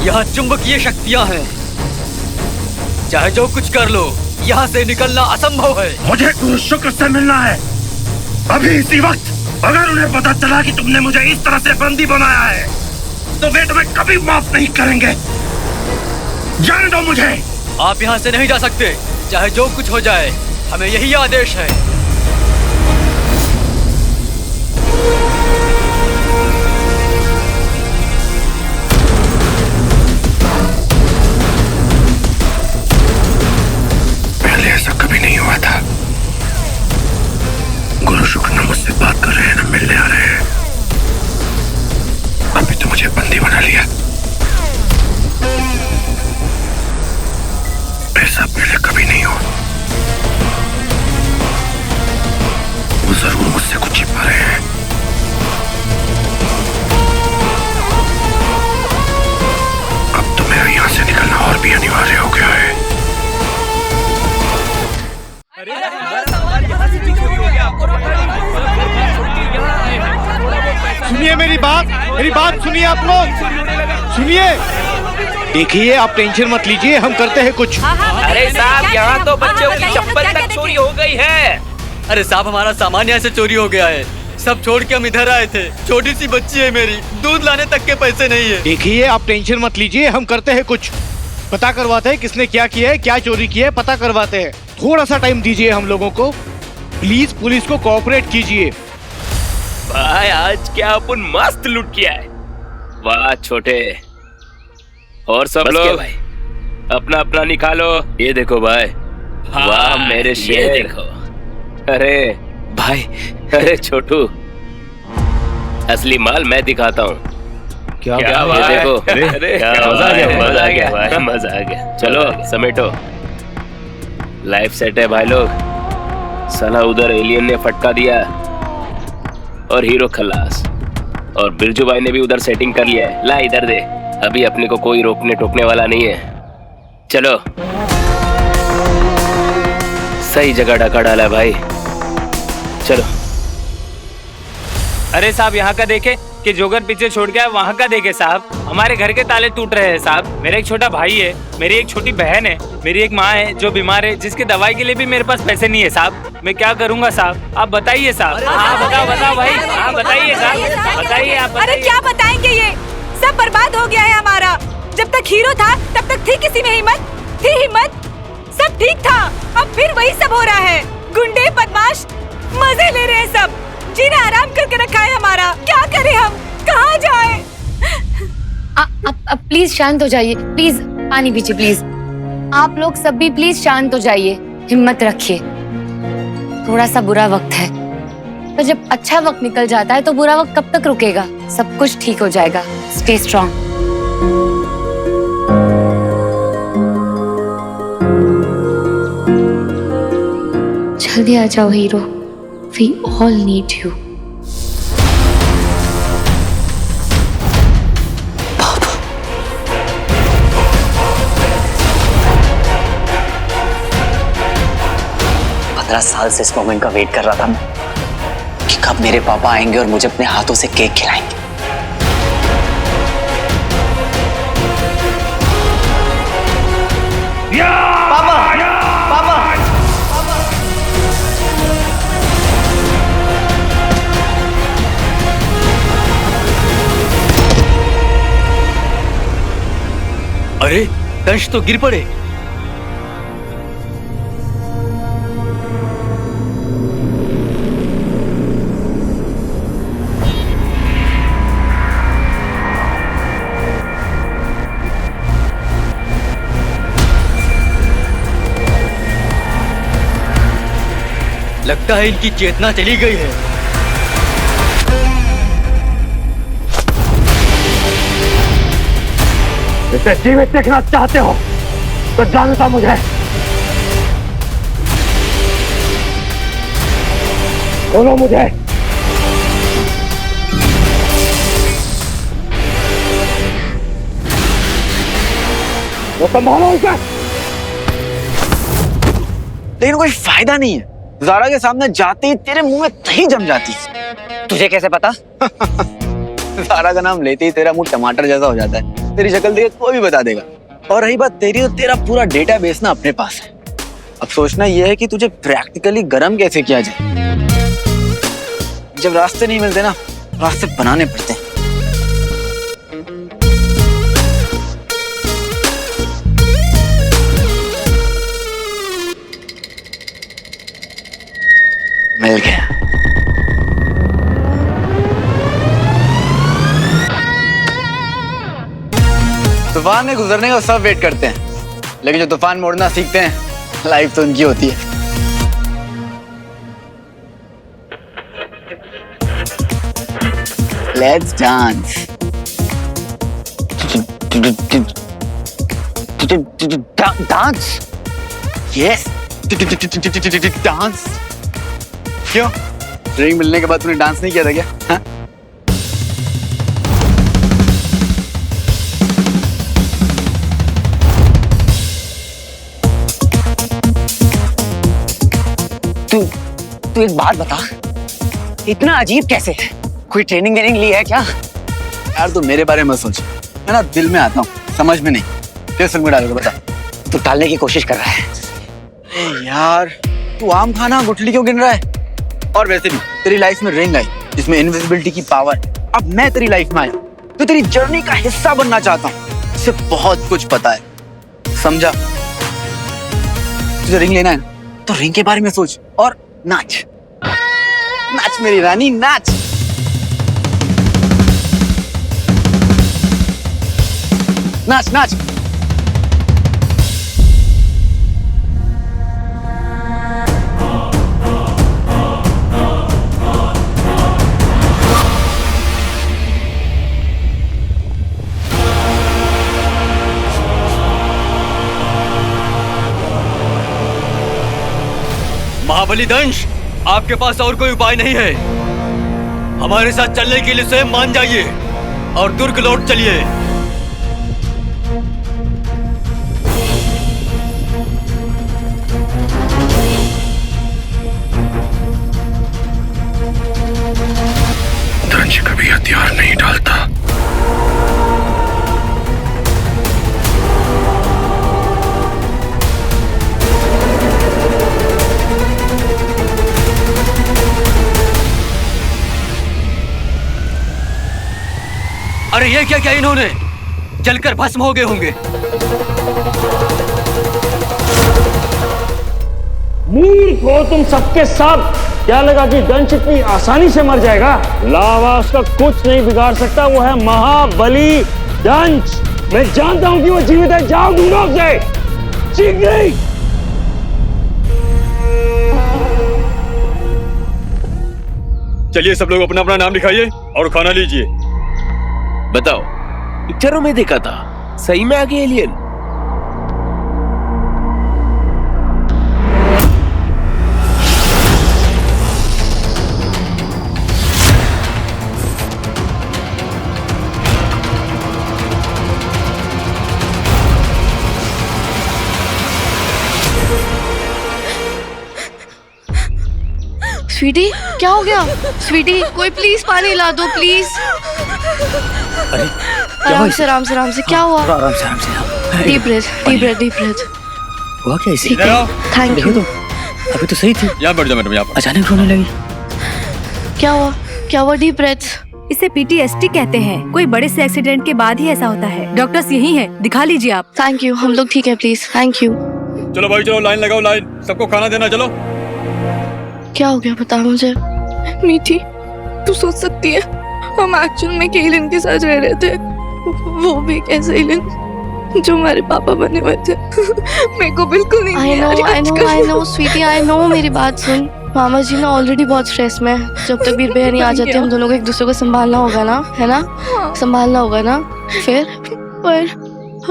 यहाँ चुंबकीय शक्तियाँ हैं, चाहे जो कुछ कर लो, यहाँ से निकलना असंभव है। मुझे गुरु शुक्र से मिलना है अभी इसी वक्त। अगर उन्हें पता चला कि तुमने मुझे इस तरह से बंदी बनाया है तो वे तुम्हें कभी माफ नहीं करेंगे। जाने दो मुझे। आप यहाँ से नहीं जा सकते, चाहे जो कुछ हो जाए, हमें यही आदेश है। पहले ऐसा कभी नहीं हुआ था। गुरु शुक्र न मुझसे बात कर रहे हैं, न मिलने आ रहे हैं। अभी तो मुझे बंदी बना लिया। ऐसा पहले कभी नहीं हुआ। वो जरूर मुझसे कुछ छिपा रहे हैं। अब तो मेरा यहाँ से निकलना और भी अनिवार्य हो गया है। सुनिए मेरी बात सुनिए आप लोग, सुनिए। देखिए आप टेंशन मत लीजिए, हम करते हैं कुछ। अरे साहब, यहाँ तो बच्चों की चप्पल तक चोरी हो गई है। अरे साहब, हमारा सामान यहाँ से चोरी हो गया है। सब छोड़ के हम इधर आए थे। छोटी सी बच्ची है मेरी, दूध लाने तक के पैसे नहीं है। देखिए आप टेंशन मत लीजिए, हम करते हैं कुछ। पता करवाते हैं किसने क्या किया है, क्या चोरी किया है, पता करवाते हैं। थोड़ा सा टाइम दीजिए हम लोगों को, प्लीज पुलिस को कोऑपरेट कीजिए। भाई आज क्या अपन मस्त लूट किया है। वाह छोटे, और सब लोग भाई अपना अपना निकालो। ये देखो भाई, वाह मेरे शेर देखो। अरे भाई, अरे छोटू, असली माल मैं दिखाता हूँ। क्या ये देखो, अरे मजा आ गया भाई, मजा आ गया। चलो समेटो, लाइफ सेट है भाई लोग। साला उधर एलियन ने फटका दिया और हीरो खल्लास, और बिरजू भाई ने भी उधर सेटिंग कर लिया है। ला इधर दे, अभी अपने को कोई रोकने टोकने वाला नहीं है। चलो, सही जगह ढका डाला है भाई, चलो। अरे साहब, यहाँ का देखे कि जोगर पीछे छोड़ गया, वहाँ का देखे साहब। हमारे घर के ताले टूट रहे हैं साहब। मेरा एक छोटा भाई है, मेरी एक छोटी बहन है, मेरी एक माँ है जो बीमार है, जिसके दवाई के लिए भी मेरे पास पैसे नहीं है साहब। मैं क्या करूँगा साहब, आप बताइए साहब। हाँ बताओ भाई, हाँ बताइए साहब, बताइए आप। अरे क्या बताएंगे, ये सब बर्बाद हो गया है हमारा। जब तक हीरो था तब तक थी किसी में हिम्मत, सब ठीक था। अब फिर वही सब हो रहा है। गुंडे बदमाश मजे ले रहे हैं सब, जीना आराम करके रखा है हमारा। क्या करें हम, कहाँ जाएं? अब प्लीज शांत हो जाइए, प्लीज पानी पीजिए प्लीज। आप लोग सब भी प्लीज शांत हो जाइए, हिम्मत रखिए। थोड़ा सा बुरा वक्त है, पर जब अच्छा वक्त निकल जाता है तो बुरा वक्त कब तक रुकेगा। सब कुछ ठीक हो जाएगा, स्टे स्ट्रॉन्ग। जल्दी आ जाओ hero, we all need you. साल से इस मोमेंट का वेट कर रहा था मैं, कि कब मेरे पापा आएंगे और मुझे अपने हाथों से केक खिलाएंगे। अरे दंश तो गिर पड़े। लगता है इनकी चेतना चली गई है। इसे जीवित देखना चाहते हो तो जानता मुझे। बोलो मुझे। वो संभालो इसे। लेकिन कोई फायदा नहीं है, ज़ारा के सामने जाते ही तेरे मुंह में दही जम जाती। तुझे कैसे पता? ज़ारा का नाम लेते ही तेरा मुंह टमाटर जैसा हो जाता है। तेरी शक्ल देख कोई भी बता देगा। और रही बात तेरी, तो तेरा पूरा डेटाबेस ना अपने पास है। अब सोचना यह है कि तुझे प्रैक्टिकली गरम कैसे किया जाए। जब रास्ते नहीं मिलते ना, रास्ते बनाने पड़ते हैं। मिल गया। तूफान में गुजरने का सब वेट करते हैं, लेकिन जो तूफान मोड़ना सीखते हैं, लाइफ तो उनकी होती है। Let's dance. Dance? Yes. Dance. क्यों? रिंग मिलने के बाद तूने डांस नहीं किया था क्या? हाँ? तू एक बात बता, इतना अजीब कैसे है? कोई ट्रेनिंग ली है क्या? यार तू मेरे बारे में सोच, मैं ना दिल में आता हूँ, समझ में नहीं। किस फिल्म में डालोगे बता? तू टालने की कोशिश कर रहा है। अरे यार तू आम खाना गुठली क्यों गिन रहा है? और वैसे भी तेरी लाइफ में रिंग आई जिसमें इनविजिबिलिटी की पावर। अब मैं तेरी लाइफ में आया तो तेरी जर्नी का हिस्सा बनना चाहता हूँ। इससे बहुत कुछ पता है, समझा? तुझे रिंग लेना है ना, तो रिंग के बारे में सोच और नाच। नाच मेरी रानी, नाच। नाच नाच। महाबली दंश, आपके पास और कोई उपाय नहीं है। हमारे साथ चलने के लिए स्वयं मान जाइए और दुर्ग लौट चलिए। दंश कभी हथियार नहीं डालता। अरे ये क्या क्या इन्होंने जलकर भस्म हो गए होंगे। मूर्ख हो तुम सबके सब। क्या लगा कि दंश इतनी आसानी से मर जाएगा? लावा उसका कुछ नहीं बिगाड़ सकता। वो है महाबली दंश। मैं जानता हूं कि वो जीवित है। जाओ ढूंढो उसे। शीघ्र। चलिए सब लोग अपना अपना नाम लिखाइए और खाना लीजिए। बताओ, पिक्चरों में देखा था, सही में आ गए एलियन? स्वीटी क्या हो गया? स्वीटी कोई प्लीज पानी ला दो प्लीज। आराम से आराम से आराम से। क्या हुआ? आराम से आराम से। Deep breath deep breath deep breath. हुआ क्या इसे? ठीक है थैंक यू। अभी तो सही थी। यहाँ बैठ जाओ मैडम, यहाँ पर। अचानक रोने लगी। क्या हुआ? क्या हुआ? Deep breath. इसे पीटीएसडी कहते हैं। कोई बड़े से एक्सीडेंट के बाद ही ऐसा होता है। डॉक्टर्स यही हैं, दिखा लीजिए आप। थैंक यू, हम लोग ठीक है प्लीज। Thank you. चलो भाई चलो, लाइन लगाओ लाइन, सबको खाना देना। चलो। क्या हो गया बता मुझे। मीठी तू सोच सकती है, हम एक्चुअल में केलिन के साथ रह रहे थे, वो भी कैसे एलिन जो हमारे पापा बने हुए थे। मेरे को बिल्कुल नहीं। I know sweetie I know. मेरी बात सुन, मामा जी ना ऑलरेडी बहुत स्ट्रेस में है। जब तक वीर भैया नहीं आ जाते हम दोनों को एक दूसरे को संभालना होगा ना, है ना? संभालना होगा ना। फिर पर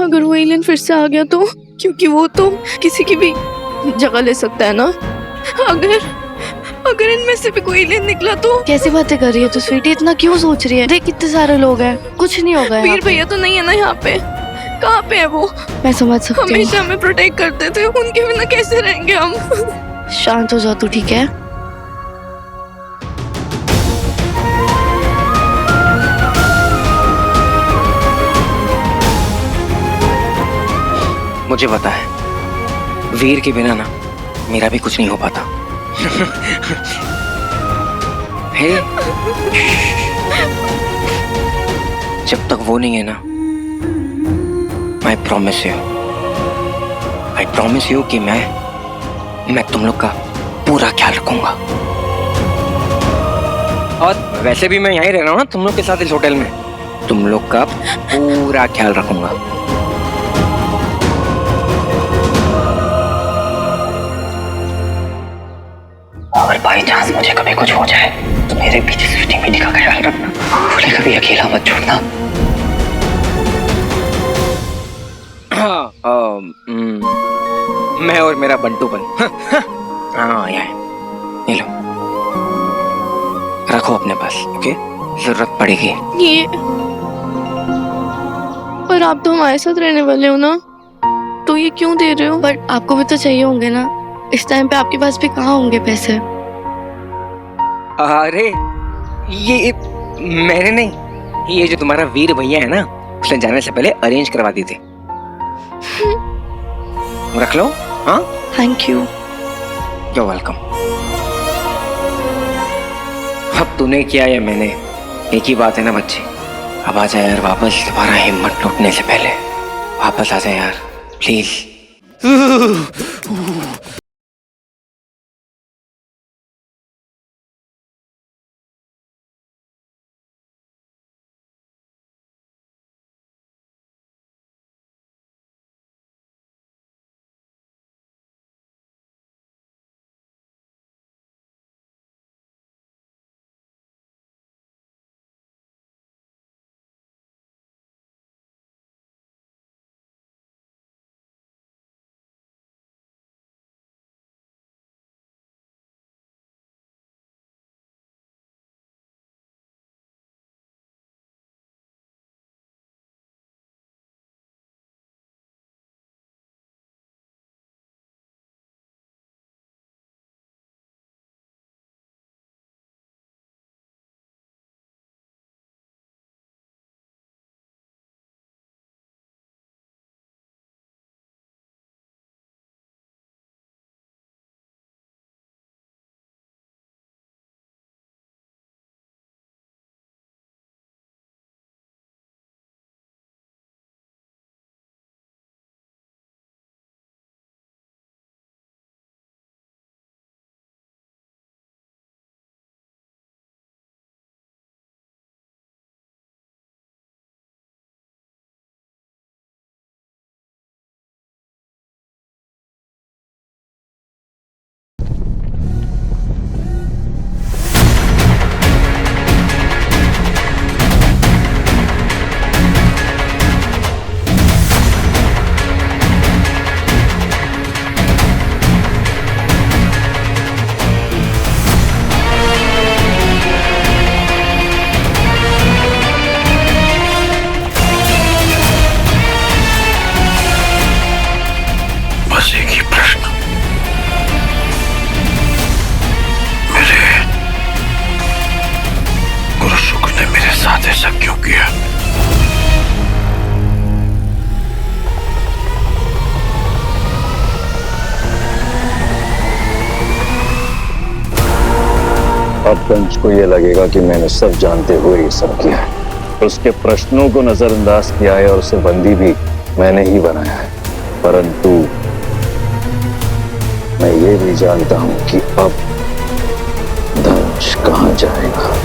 अगर वो एलियन फिर से आ गया तो, क्योंकि वो तो किसी की भी जगह ले सकता है ना। अगर इनमें से भी कोई एलियन निकला तो। कैसी बातें कर रही है तू स्वीटी? इतना क्यों सोच रही है? देख कितने सारे लोग हैं, कुछ नहीं होगा। वीर भैया तो नहीं है ना यहाँ पे। कहाँ पे है वो? मैं समझ सकती हूँ। हमेशा हमें प्रोटेक्ट करते थे, उनके बिना कैसे रहेंगे हम? शांत हो जाओ तू, ठीक है? मुझे पता है वीर के बिना ना मेरा भी कुछ नहीं हो पाता। हे, जब तक वो नहीं है ना, I promise you कि मैं तुम लोग का पूरा ख्याल रखूंगा। और वैसे भी मैं यहीं रह रहा हूँ ना तुम लोग के साथ इस होटल में, तुम लोग का पूरा ख्याल रखूंगा। अगर बाई चांस मुझे कभी कुछ हो जाए तो मेरे पीछे स्वीटी मीठी का ख्याल रखना, उन्हें कभी अकेला मत छोड़ना। मैं और मेरा बंटूपन। हाँ ये लो, रखो अपने पास, ओके? जरूरत पड़ेगी। ये पर आप तो हमारे साथ रहने वाले हो ना, तो ये क्यों दे रहे हो? बट आपको भी तो चाहिए होंगे ना, इस टाइम पे आपके पास भी कहाँ होंगे पैसे? अरे ये मैंने नहीं, ये जो तुम्हारा वीर भैया है ना, उसने जाने से पहले अरेंज करवा दी थी। रख लो। हाँ थैंक यू। You welcome. अब तूने किया या मैंने, एक ही बात है ना बच्चे। अब आ जा यार वापस, तुम्हारा हिम्मत टूटने से पहले वापस आ जा यार प्लीज। अब दंश को ये लगेगा कि मैंने सब जानते हुए ये सब किया है। उसके प्रश्नों को नजरअंदाज किया है और उसे बंदी भी मैंने ही बनाया है। परंतु मैं ये भी जानता हूं कि अब दंश कहां जाएगा।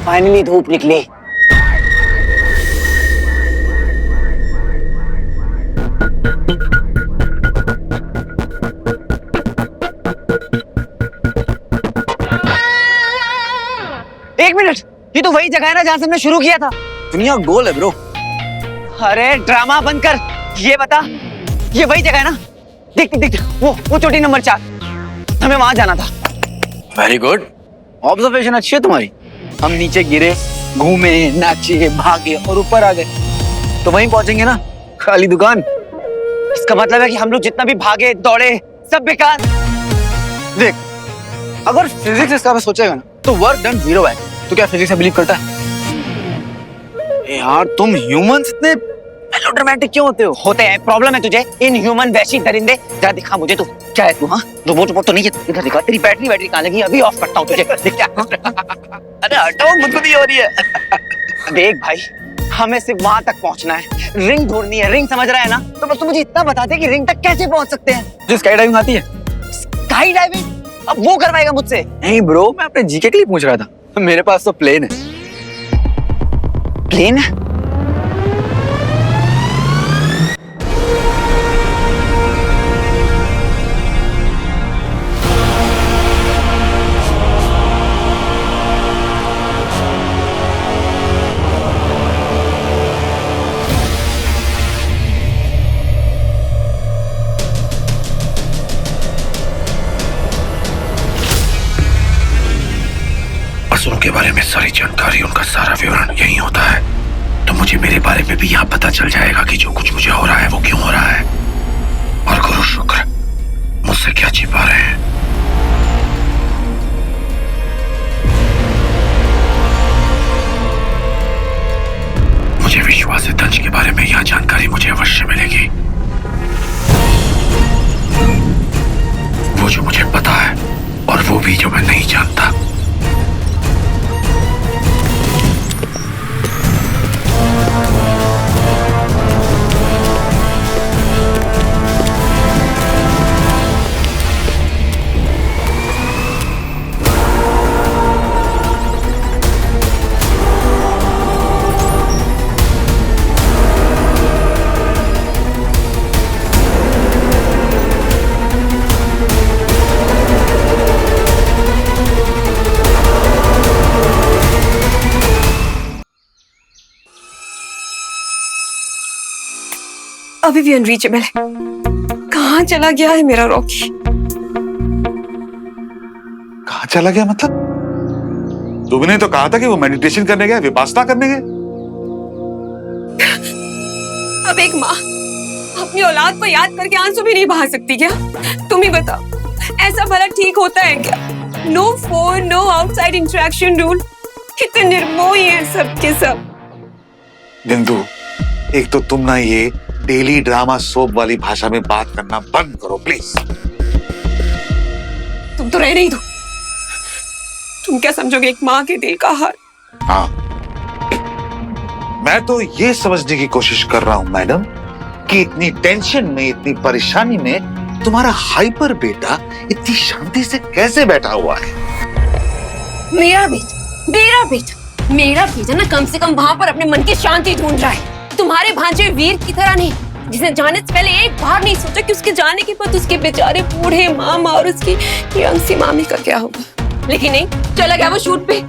फाइनली धूप निकली। एक मिनट, ये तो वही जगह है ना जहां से हमने शुरू किया था। दुनिया गोल है ब्रो। अरे ड्रामा बंद कर, ये बता ये वही जगह है ना? देख देख वो चोटी नंबर 4, हमें वहां जाना था। वेरी गुड, ऑब्जर्वेशन अच्छी है तुम्हारी। हम नीचे गिरे, घूमे, नाचे, भागे और ऊपर आ गए, तो वहीं पहुंचेंगे ना। खाली दुकान। इसका मतलब है कि हम लोग जितना भी भागे दौड़े सब बेकार। देख, अगर फिजिक्स इसका सोचेगा ना तो वर्क डन 0 है। तो क्या फिजिक्स में बिलीव करता है? यार तुम ह्यूमंस इतने मेलोड्रामेटिक क्यों होते हो? होते हैं, प्रॉब्लम है तुझे इन ह्यूमन वैशी दरिंदे। जरा दिखा मुझे तू क्या है तू? हाँ रोबोट तो नहीं है, इधर दिखा। तेरी बैटरी कहाँ लगी? अभी ऑफ करता हूँ तुझे। देख क्या। अरे हटाओ, मुझको नहीं हो रही है। देख भाई, हमें सिर्फ वहां तक पहुंचना है, रिंग ढूंढनी है। रिंग समझ रहा है ना? तो बस तू मुझे इतना बता दे कि रिंग तक कैसे पहुंच सकते हैं। जो स्काई डाइविंग आती है। Sky diving? अब वो करवाएगा मुझसे? नहीं ब्रो, मैं अपने जीके के लिए पूछ रहा था। मेरे पास तो प्लेन है। प्लेन है? असुरों के बारे में सारी जानकारी, उनका सारा विवरण यही होता है। तो मुझे मेरे बारे में भी यहाँ पता चल जाएगा कि जो कुछ मुझे हो रहा है वो क्यों हो रहा है, और गुरु शुक्र मुझसे क्या छिपा रहे हैं। मुझे विश्वास है दंश के बारे में यह जानकारी मुझे अवश्य मिलेगी। वो जो मुझे पता है और वो भी जो मैं नहीं जानता। अभी भी अनरीचेबल है। कहाँ चला गया है मेरा रॉकी? कहाँ चला गया मतलब? तुमने तो कहा था कि वो मेडिटेशन करने गया, विपासना करने गया। अब एक माँ अपनी औलाद को याद करके आंसू भी नहीं बहा सकती क्या? तुम ही बताओ, ऐसा भला ठीक होता है क्या? No phone, no outside interaction rule. कितने निर्मोही हैं सब के सब। बिंदु, एक तो तुम ना ये डेली ड्रामा सोप वाली भाषा में बात करना बंद करो प्लीज। तुम तो रहने ही दो। तुम क्या समझोगे एक माँ के दिल का हाल? हाँ, मैं तो ये समझने की कोशिश कर रहा हूँ मैडम कि इतनी टेंशन में, इतनी परेशानी में तुम्हारा हाइपर बेटा इतनी शांति से कैसे बैठा हुआ है। मेरा बेटा ना कम से कम वहां पर अपने मन की शांति ढूंढ रहा है। तुम्हारे भांजे वीर की तरह नहीं, जिसने जाने से पहले एक बार नहीं सोचा कि उसके जाने के बाद उसके बेचारे बूढ़े मामा और उसकी यंग सी मामी का क्या होगा। लेकिन नहीं, चला गया वो शूट पे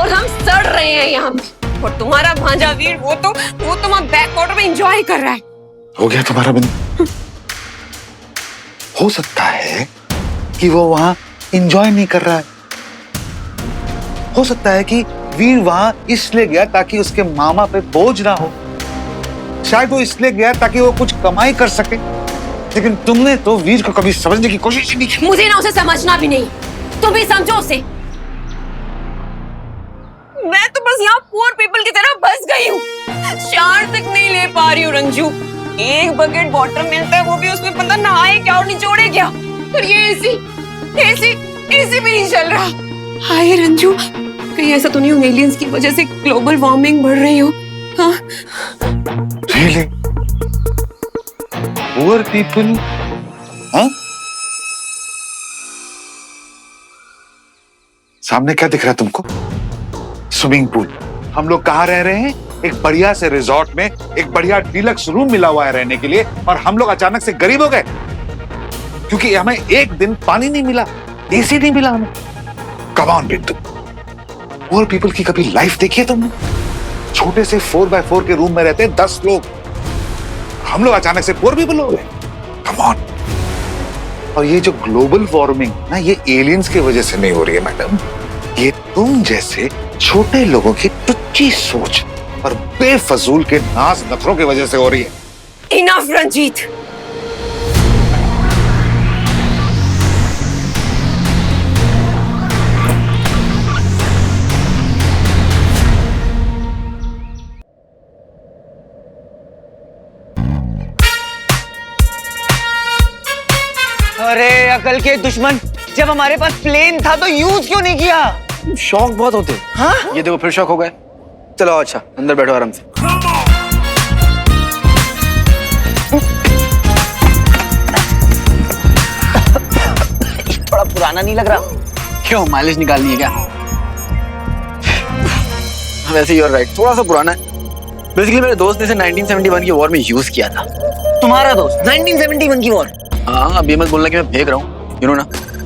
और हम सड़ रहे हैं यहाँ पे। और तुम्हारा भांजा वीर वो तो वहाँ बैक वाटर में एंजॉय कर रहा है। हो गया तुम्हारा बिंदु। हो सकता है कि वो वहां एंजॉय नहीं कर रहा है। हो सकता है कि वीर वहां इसलिए गया ताकि उसके मामा पे बोझ ना हो। शायद वो इसलिए गया ताकि वो कुछ कमाई कर सके। लेकिन तुमने तो वीर को कभी समझने की कोशिश ही नहीं की। मुझे ना उसे समझना भी नहीं, तुम ही समझो उसे। मैं तो बस यहाँ पुअर पीपल की तरह बस गई हूँ, शार तक नहीं ले पा रही हूँ रंजू। एक बकेट वाटर मिलता है, वो भी उसमें बंदा नहाए क्या और निचोड़े क्या। और ये एसी भी नहीं चल रहा। हाय रंजू, कहीं ऐसा तो नहीं हो एलियंस की वजह से ग्लोबल वार्मिंग बढ़ रही हो? हाँ? Really? Poor people? हाँ? सामने क्या दिख रहा है तुमको? Swimming pool. हम लोग कहाँ रह रहे हैं? एक बढ़िया से रिजॉर्ट में एक बढ़िया डीलक्स रूम मिला हुआ है रहने के लिए, और हम लोग अचानक से गरीब हो गए क्योंकि हमें एक दिन पानी नहीं मिला, एसी नहीं मिला हमें। Come on Bittu, poor people की कभी लाइफ देखी है तुमने? छोटे से 4x4 के रूम में रहते हैं 10 लोग, हम लोग अचानक से पुअर पीपल हो गए। Come on. और ये जो ग्लोबल वार्मिंग ना, ये एलियंस की वजह से नहीं हो रही है मैडम, ये तुम जैसे छोटे लोगों की टुच्ची सोच और बेफजूल के नाज नखरों की वजह से हो रही है। इनफ रंजीत, अरे अकल के दुश्मन, जब हमारे पास प्लेन था तो यूज क्यों नहीं किया? शौक बहुत होते। हाँ? ये देखो फिर शौक हो गए। चलो अच्छा, अंदर बैठो आराम से। थोड़ा पुराना नहीं लग रहा? क्यों, माइलेज निकालनी है क्या? वैसे यू आर राइट, थोड़ा सा पुराना है। बेसिकली मेरे दोस्त ने इसे 1971 की वॉर में यूज किया था। तुम्हारा दोस्त 1971 की वॉर? हाँ, अभी मत बोलना कि मैं फेंक रहा हूँ, यू नो ना,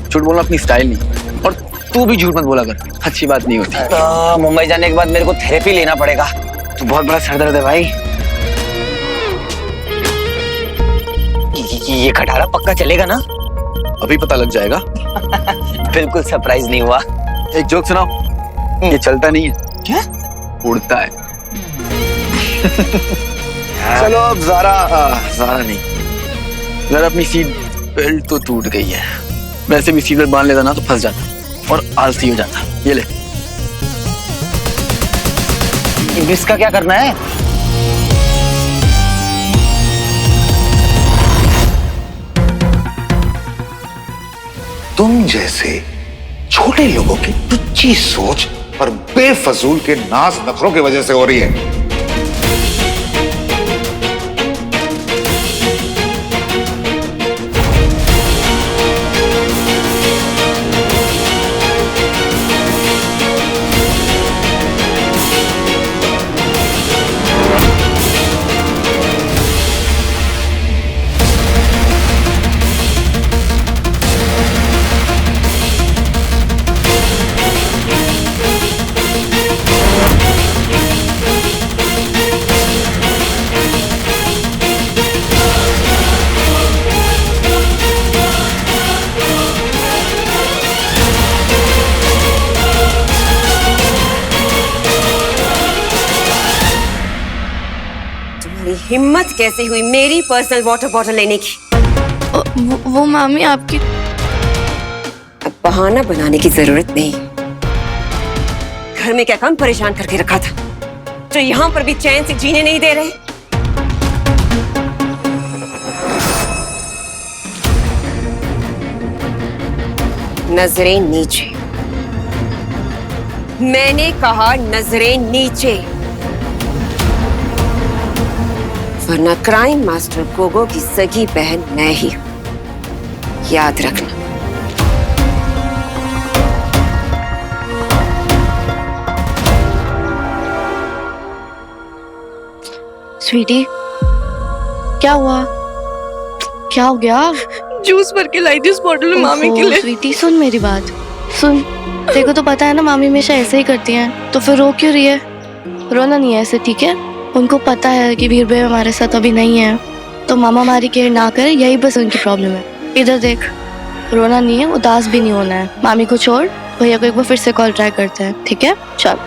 झूठ बोलना अपनी स्टाइल नहीं। और तू भी झूठ मत बोला कर, अच्छी बात नहीं होती। मुंबई जाने के बाद मेरे को थेरेपी लेना पड़ेगा। तो बहुत बड़ा सरदर्द है भाई। ये खटारा पक्का चलेगा ना? अभी पता लग जाएगा। बिल्कुल सरप्राइज नहीं हुआ। एक जोक सुनाओ। ये चलता नहीं है। क्या? उड़ता है। चलो अब ज़ारा नहीं, जरा अपनी सीट बेल्ट तो टूट गई है। वैसे भी सीट बेल्ट बांध लेता ना तो फंस जाता और आलसी हो जाता। ये ले। इसका क्या करना है? तुम जैसे छोटे लोगों की टुच्ची सोच और बेफजूल के नाज नखरों की वजह से हो रही है। हिम्मत कैसे हुई मेरी पर्सनल वाटर बॉटल लेने की? वो मामी आपकी। अब बहाना बनाने की जरूरत नहीं। घर में क्या काम परेशान करके रखा था जो यहाँ पर भी चैन से जीने नहीं दे रहे? नजरें नीचे, मैंने कहा नजरें नीचे, वरना क्राइम मास्टर गोगो की सगी बहन मैं ही हूं, याद रखना। स्वीटी, क्या हुआ? क्या हो गया? जूस भर के लाई थी उस बॉटल में मामी के लिए। स्वीटी सुन मेरी बात, सुन। देखो तो पता है ना मामी हमेशा ऐसे ही करती हैं, तो फिर रो क्यों रही है? रोना नहीं है ऐसे, ठीक है? उनको पता है कि वीर भाई हमारे साथ अभी नहीं है, तो मामा हमारी केयर ना करे, यही बस उनकी प्रॉब्लम है। इधर देख, रोना नहीं है, उदास भी नहीं होना है। मामी को छोड़, भैया को एक बार फिर से कॉल ट्राई करते हैं, ठीक है? चल।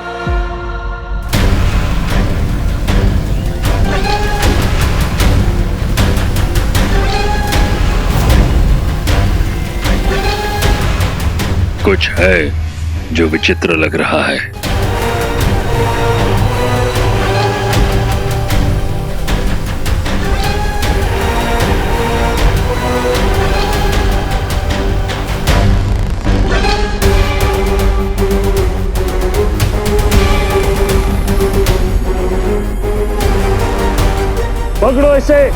कुछ है जो विचित्र लग रहा है। पकड़ो इसे।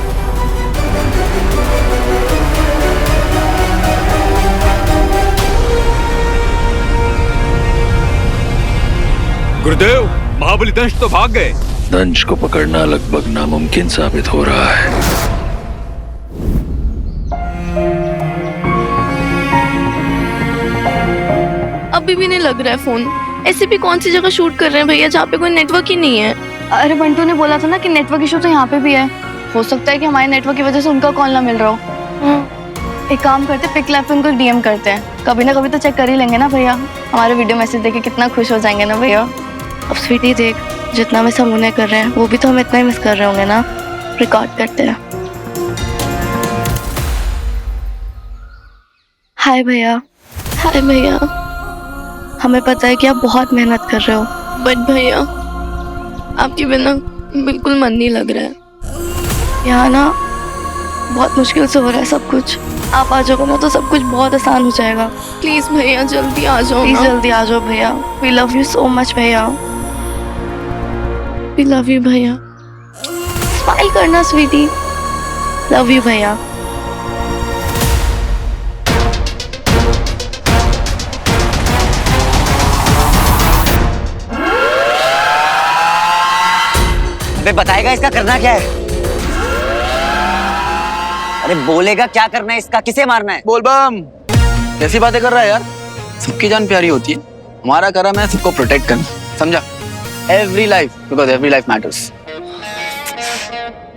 गुरुदेव, महाबली दंश तो भाग गए। दंश को पकड़ना लगभग नामुमकिन साबित हो रहा है। अभी भी नहीं लग रहा है फोन। ऐसे भी कौन सी जगह शूट कर रहे हैं भैया जहाँ पे कोई नेटवर्क ही नहीं है। अरे बंटू ने बोला था ना कि नेटवर्क इशू तो यहाँ पे भी है। हो सकता है कि हमारे नेटवर्क की वजह से उनका कॉल ना मिल रहा हो। एक काम करते, पिक लैब पे उनको डीएम करते हैं। कभी ना कभी तो चेक कर ही लेंगे ना भैया। हमारे वीडियो मैसेज देख के कितना खुश हो जाएंगे ना भैया। अब स्वीटी देख, जितना मिस हम उन्हें कर रहे हैं वो भी तो हम इतना ही मिस कर रहे होंगे ना। रिकॉर्ड करते हैं। हाय भैया। हाय भैया। हमें पता है कि आप बहुत मेहनत कर रहे हो, बट भैया आपके बिना बिल्कुल मन नहीं लग रहा है। यहाँ ना बहुत मुश्किल से हो रहा है सब कुछ। आप आ जाओगे ना तो सब कुछ बहुत आसान हो जाएगा। प्लीज भैया जल्दी आ जाओ। प्लीज जल्दी आ जाओ भैया। We love you so much भैया। वी लव यू भैया। स्माइल करना स्वीटी। लव यू भैया। अबे बताएगा इसका करना क्या है? अरे बोलेगा क्या करना है इसका, किसे मारना है? बोल बम, कैसी बातें कर रहा है यार? सबकी जान प्यारी होती है। हमारा काम है सबको प्रोटेक्ट करना, समझा? Every life, because every life matters.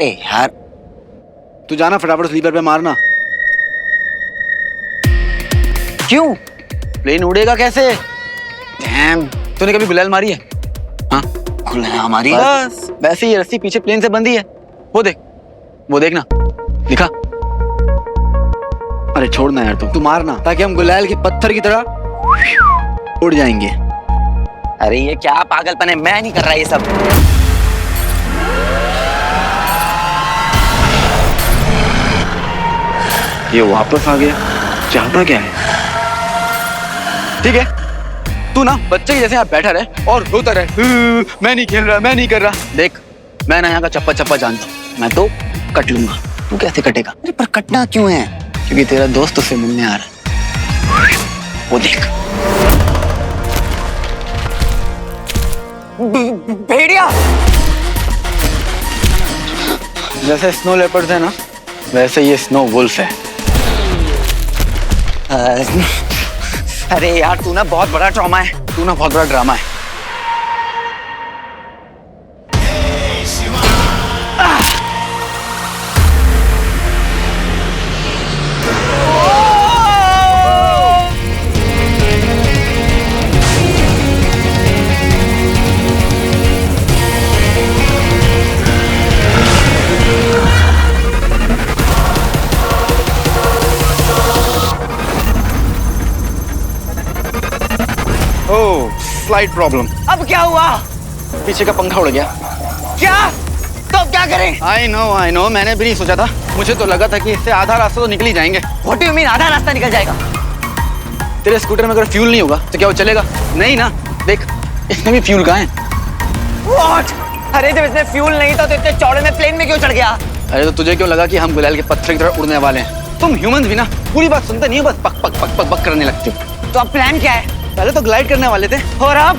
ए यार तू जाना फटाफट स्लीपर पे मारना। क्यों? प्लेन उड़ेगा कैसे? डैम, तूने कभी गुलाल मारी है? हाँ हमारी बस वैसे ही रस्सी पीछे प्लेन से बंधी है। वो देख, वो देखना दिखा। अरे छोड़ना यार, तू मारना ताकि हम गुलाल के पत्थर की तरह उड़ जाएंगे। अरे ये क्या पागलपन है, मैं नहीं कर रहा ये सब। ये वापस आ गया, चाहता क्या है? ठीक है, तू ना बच्चे की जैसे यहाँ बैठा रहे और रोता रहे, मैं नहीं खेल रहा, मैं नहीं कर रहा। देख, मैं ना यहाँ का चप्पा चप्पा जानता हूँ, मैं तो कट लूंगा। तू कैसे कटेगा? अरे पर कटना क्यों है? क्योंकि तेरा दोस्त उसे मिलने आ रहा है। वो देख, भेड़िया। जैसे स्नो लेपर्ड्स है ना, वैसे ये स्नो वुल्फ है। अरे यार तू ना बहुत बड़ा ट्रॉमा है। तू ना बहुत बड़ा ड्रामा है। Slide problem. अब क्या हुआ? पीछे का पंखा उड़ गया। क्या? तो अब क्या करें? आई नो, मैंने भी नहीं सोचा था। मुझे तो लगा था कि इससे आधा रास्ता तो निकल ही जाएंगे। What do you mean आधा रास्ता निकल जाएगा? तेरे स्कूटर में अगर फ्यूल नहीं होगा तो क्या वो चलेगा? नहीं ना। देख, इसमें भी फ्यूल कहाँ है? What? अरे जब इसमें फ्यूल नहीं था तो इतने चौड़े में प्लेन में क्यों चढ़ गया? अरे तो तुझे क्यों लगा कि हम गुलाल के पत्थर की तरह उड़ने वाले हैं? तुम ह्यूमंस भी ना पूरी बात सुनते नहीं हो, बस पक पक पक पक पक करने लगते हो। तो अब प्लान क्या है? पहले तो ग्लाइड करने वाले थे, और अब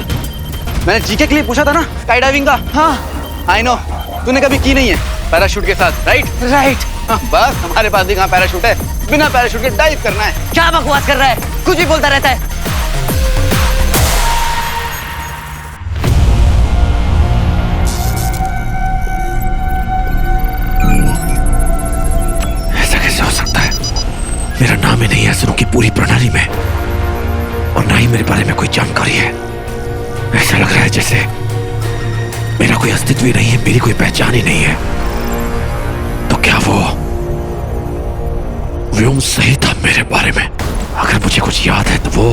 मैंने जीके के लिए पूछा था ना स्काई डाइविंग का। हाँ आई नो, तूने कभी की नहीं है पैराशूट के साथ, राइट? हाँ, बस हमारे पास भी कहाँ पैराशूट है, बिना पैराशूट के डाइव करना है। क्या बकवास कर रहा है? कुछ भी बोलता रहता है। ऐसा कैसे हो सकता है? मेरा नाम ही नहीं है असुरों की पूरी प्रणाली में, और ना ही मेरे बारे में कोई जानकारी है। ऐसा लग रहा है जैसे मेरा कोई अस्तित्व ही नहीं है, मेरी कोई पहचान ही नहीं है। तो क्या वो व्योम सही था मेरे बारे में? अगर मुझे कुछ याद है तो वो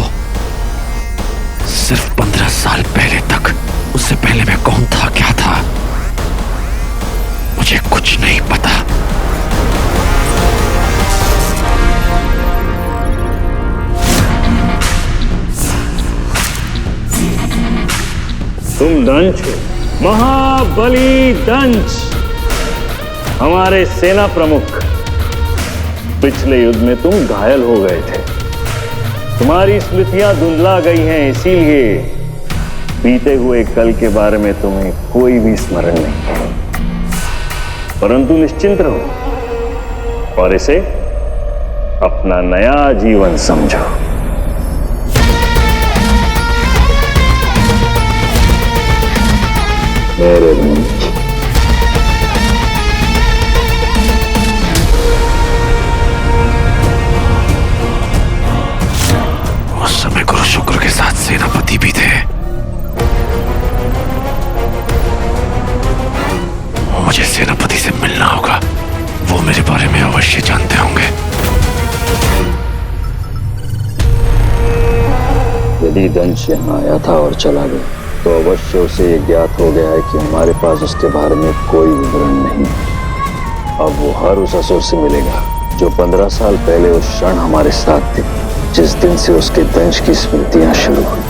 सिर्फ 15 साल पहले तक, उससे पहले मैं कौन था, क्या था, मुझे कुछ नहीं पता। तुम दंश हो, महाबली दंश, हमारे सेना प्रमुख। पिछले युद्ध में तुम घायल हो गए थे, तुम्हारी स्मृतियां धुंधला गई हैं, इसीलिए बीते हुए कल के बारे में तुम्हें कोई भी स्मरण नहीं है। परंतु निश्चिंत रहो और इसे अपना नया जीवन समझो। मेरे उस समय गुरु शुक्र के साथ सेनापति भी थे। मुझे सेनापति से मिलना होगा, वो मेरे बारे में अवश्य जानते होंगे। यदि दंश यहाँ आया था और चला गया तो अवश्य उसे ये ज्ञात हो गया है कि हमारे पास उसके बारे में कोई विवरण नहीं। अब वो हर उस असुर से मिलेगा जो 15 साल पहले उस क्षण हमारे साथ थे, जिस दिन से उसके दंश की स्मृतियां शुरू हुई।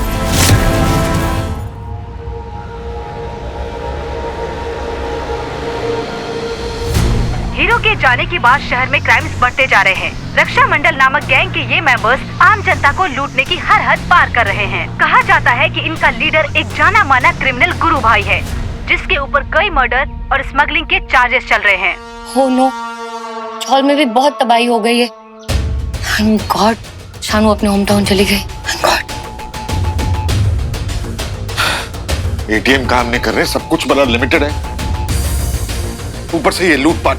हीरो के जाने के बाद शहर में क्राइम्स बढ़ते जा रहे हैं। रक्षा मंडल नामक गैंग के ये मेंबर्स आम जनता को लूटने की हर हद पार कर रहे हैं। कहा जाता है कि इनका लीडर एक जाना माना क्रिमिनल गुरु भाई है, जिसके ऊपर कई मर्डर और स्मगलिंग के चार्जेस चल रहे हैं। हो नो, हॉल में भी बहुत तबाही हो गई है। थैंक गॉड शानू अपने होम टाउन चली गई। Thank God. एटीएम काम नहीं कर रहे, सब कुछ बड़ा लिमिटेड है, ऊपर से ये लूटपाट,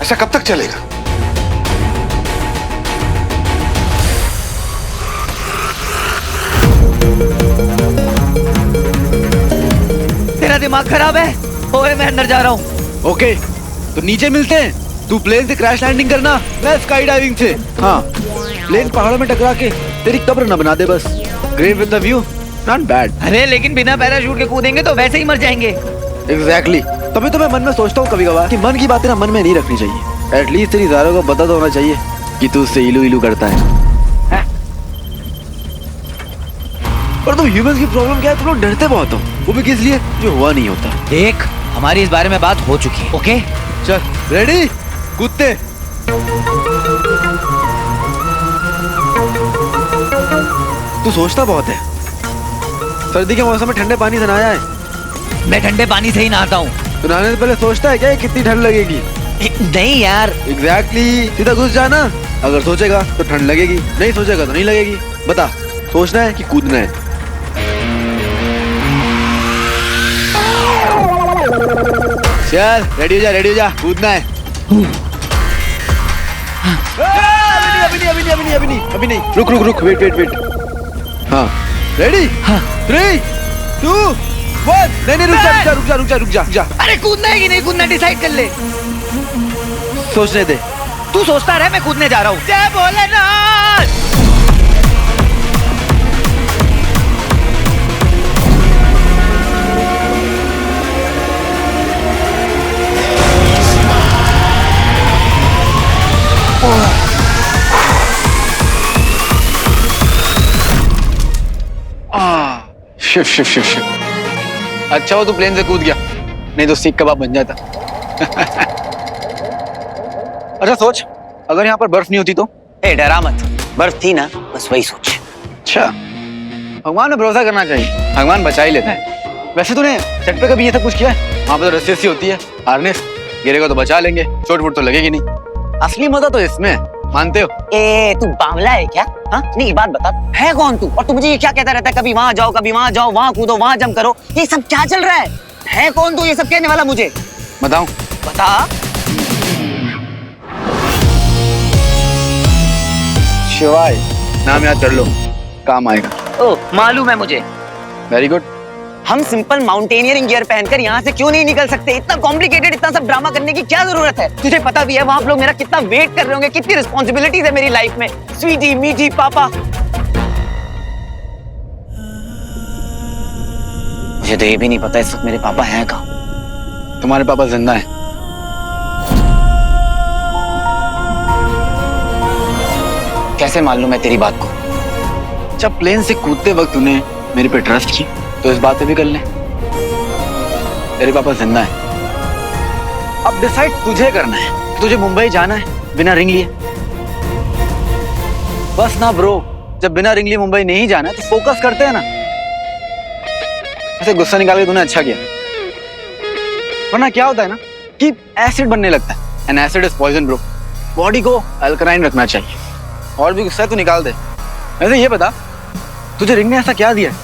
ऐसा कब तक चलेगा? तेरा दिमाग खराब है? ओए मैं अंदर जा रहा हूँ। ओके, तो नीचे मिलते हैं। तू प्लेन से क्रैश लैंडिंग करना, मैं स्काई डाइविंग से। हाँ, प्लेन पहाड़ों में टकरा के तेरी कब्र न बना दे बस। Grave with the view, not bad. अरे लेकिन बिना पैराशूट के कूदेंगे तो वैसे ही मर जाएंगे। एग्जैक्टली, तभी तो मैं मन में सोचता हूँ कभी कभार कि मन की बातें ना मन में नहीं रखनी चाहिए। एटलीस्ट तेरी ज़ारा को पता तो होना चाहिए कि तू उससे इलू इलू करता है। पर तुम ह्यूमंस की प्रॉब्लम क्या है, तुम लोग डरते बहुत हो, वो भी किस लिए जो हुआ नहीं होता। देख, हमारी इस बारे में बात हो चुकी है। ओके चल, रेडी, कूदते। तू सोचता बहुत है। सर्दी के मौसम में ठंडे पानी से नहाया है? मैं ठंडे पानी से ही नहाता हूँ। तो नहाने से पहले सोचता है क्या ये कितनी ठंड लगेगी? नहीं यार। एग्जैक्टली, सीधा घुस जाना। अगर सोचेगा तो ठंड लगेगी, नहीं सोचेगा तो नहीं लगेगी। बता, सोचना है कि कूदना है? चल रेडी हो जा, रेडी हो जा, कूदना है। अभी नहीं, रुक, वेट। हाँ, रेडी? हाँ, 3, 2, 1। नहीं, रुक जा। अरे कूदना है कि नहीं कूदना डिसाइड कर ले। सोचने दे। तू सोचता रहे, मैं कूदने जा रहा हूँ। जय भोलेनाथ। शिव। अच्छा हो तू प्लेन से कूद गया, नहीं तो सीख कबाब बन जाता। अच्छा सोच, अगर यहाँ पर बर्फ नहीं होती तो? ए डरा मत, बर्फ थी ना, बस वही सोच। अच्छा, भगवान में भरोसा करना चाहिए, भगवान बचा ही लेता है। वैसे तूने सेट पे कभी ये सब कुछ किया है? वहाँ पे तो रस्सी होती है, हार्नेस, गिरेगा तो बचा लेंगे, चोट वोट तो लगेगी नहीं। असली मजा तो इसमें है, मानते हो? ए तू बावला है क्या? हाँ, नहीं बात बता, है कौन तू? और तू मुझे ये क्या कहता रहता है, कभी वहाँ जाओ, वहाँ कूदो, वहाँ जंप करो, ये सब क्या चल रहा है कौन तू ये सब कहने वाला मुझे? बताऊं? बता। शिवाय नाम याद कर लो, काम आएगा। ओ मालूम है मुझे। Very good. हम सिंपल माउंटेनियरिंग गियर पहनकर यहाँ से क्यों नहीं निकल सकते? इतना कॉम्प्लिकेटेड, इतना सब ड्रामा करने की क्या जरूरत है? तुझे पता भी है वहाँ लोग मेरा कितना वेट कर रहे होंगे, कितनी रिस्पॉन्सिबिलिटीज है मेरी लाइफ में। स्वीटी, मीठी, पापा। मुझे तो ये भी नहीं पता इस वक्त मेरे पापा हैं कहाँ। तुम्हारे पापा जिंदा हैं। कैसे मालूम है तेरी बात को? जब प्लेन से कूदते वक्त तूने मेरे पे ट्रस्ट की तो इस बात पे भी कर ले, तेरे पापा जिंदा है। अब डिसाइड तुझे करना है कि तुझे मुंबई जाना है बिना रिंग लिए। बस ना ब्रो, जब बिना रिंग लिए मुंबई नहीं जाना है तो फोकस करते हैं ना। ऐसे गुस्सा निकाल के तूने अच्छा किया, वरना क्या होता है ना कि एसिड बनने लगता है। And acid is poison bro. Body को अल्कलाइन रखना चाहिए। और भी गुस्सा है तो निकाल दे। वैसे ये बता, तुझे रिंग ने ऐसा क्या दिया है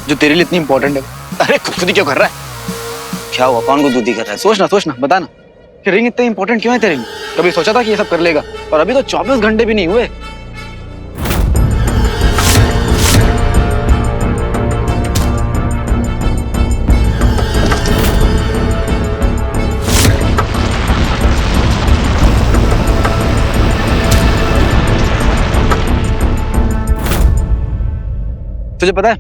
जो तेरे लिए इतनी इंपॉर्टेंट है? अरे खुदकुदी क्यों कर रहा है? क्या हुआ? कौन को दूधी कर रहा है? सोचना बता ना कि रिंग इतनी इंपॉर्टेंट क्यों है तेरे लिए? कभी सोचा था कि ये सब कर लेगा? और अभी तो 24 घंटे भी नहीं हुए। तुझे पता है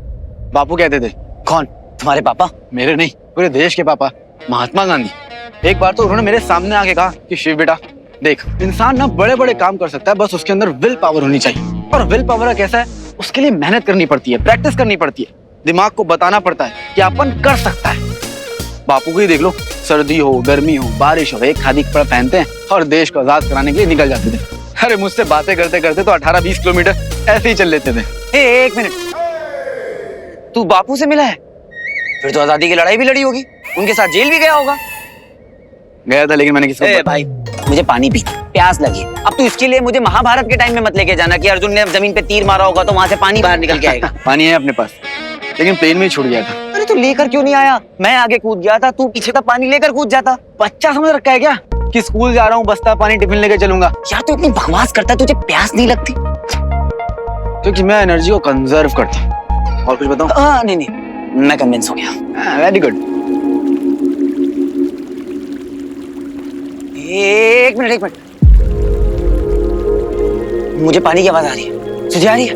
बापू कहते थे? कौन? तुम्हारे पापा? मेरे नहीं, पूरे देश के पापा, महात्मा गांधी। एक बार तो उन्होंने मेरे सामने आके कहा कि शिव बेटा देख, इंसान ना बड़े बड़े काम कर सकता है, बस उसके अंदर विल पावर होनी चाहिए। और विल पावर कैसा है? उसके लिए मेहनत करनी पड़ती है, प्रैक्टिस करनी पड़ती है, दिमाग को बताना पड़ता है कि अपन कर सकता है। बापू को ही देख लो, सर्दी हो गर्मी हो बारिश हो, एक खादी कपड़ा पहनते हैं और देश को आजाद कराने के लिए निकल जाते थे। अरे मुझसे बातें करते करते तो 18-20 किलोमीटर ऐसे ही चल लेते थे। एक मिनट, तू बापू से मिला है? फिर तो आजादी की लड़ाई भी लड़ी होगी, उनके साथ जेल भी गया होगा। गया था, लेकिन मैंने किसको भाई मुझे पानी पी, प्यास लगी। अब तू इसके लिए मुझे महाभारत के टाइम में मत लेके जाना कि अर्जुन ने जमीन पे तीर मारा होगा तो वहां से पानी बाहर निकल के आएगा। पानी है अपने पास, लेकिन प्लेन में ही छूट गया था। अरे तू लेकर क्यों नहीं आया? मैं आगे कूद गया था, तू पीछे था, पानी लेकर कूद जाता। बच्चा समझ रखा है क्या कि स्कूल जा रहा हूँ, बस्ता पानी टिफिन लेके चलूंगा? यार तू इतनी बकवास करता है, तुझे प्यास नहीं लगती? क्योंकि मैं एनर्जी को कंजर्व करता हूँ। और कुछ बताऊं? नहीं, मैं कन्विंस हो गया। Very good. एक मिनट, मुझे पानी की आवाज आ रही है। तुझे आ रही है?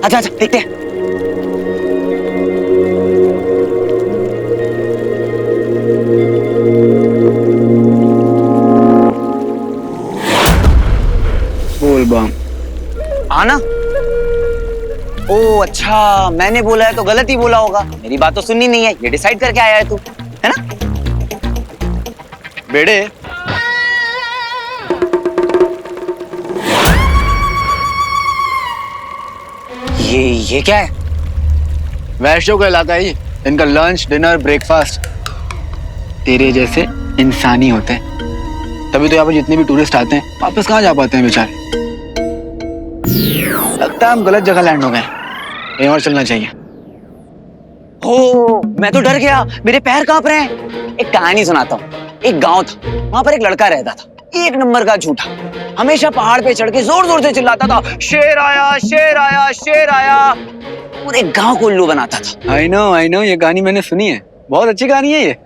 अच्छा देखते हैं। बोल बम। आना? ओ अच्छा, मैंने बोला है तो गलत ही बोला होगा। मेरी बात तो सुननी नहीं है, ये डिसाइड करके आया है तू, है ना? बेड़े, ये क्या है? वैश्यों का इलाका है ये। इनका लंच डिनर ब्रेकफास्ट तेरे जैसे इंसानी होते हैं। तभी तो यहाँ पर जितने भी टूरिस्ट आते हैं वापस कहाँ जा पाते हैं बेचारे। लगता है हम गलत जगह लैंड हो गए, कहीं और चलना चाहिए। हो, मैं तो डर गया, मेरे पैर कांप रहे हैं। एक कहानी सुनाता हूँ। एक गांव था, वहां पर एक लड़का रहता था, एक नंबर का झूठा। हमेशा पहाड़ पे चढ़ के जोर जोर से चिल्लाता था, शेर आया शेर आया शेर आया। पूरे गांव को उल्लू बनाता था। I know, ये कहानी मैंने सुनी है, बहुत अच्छी कहानी है ये।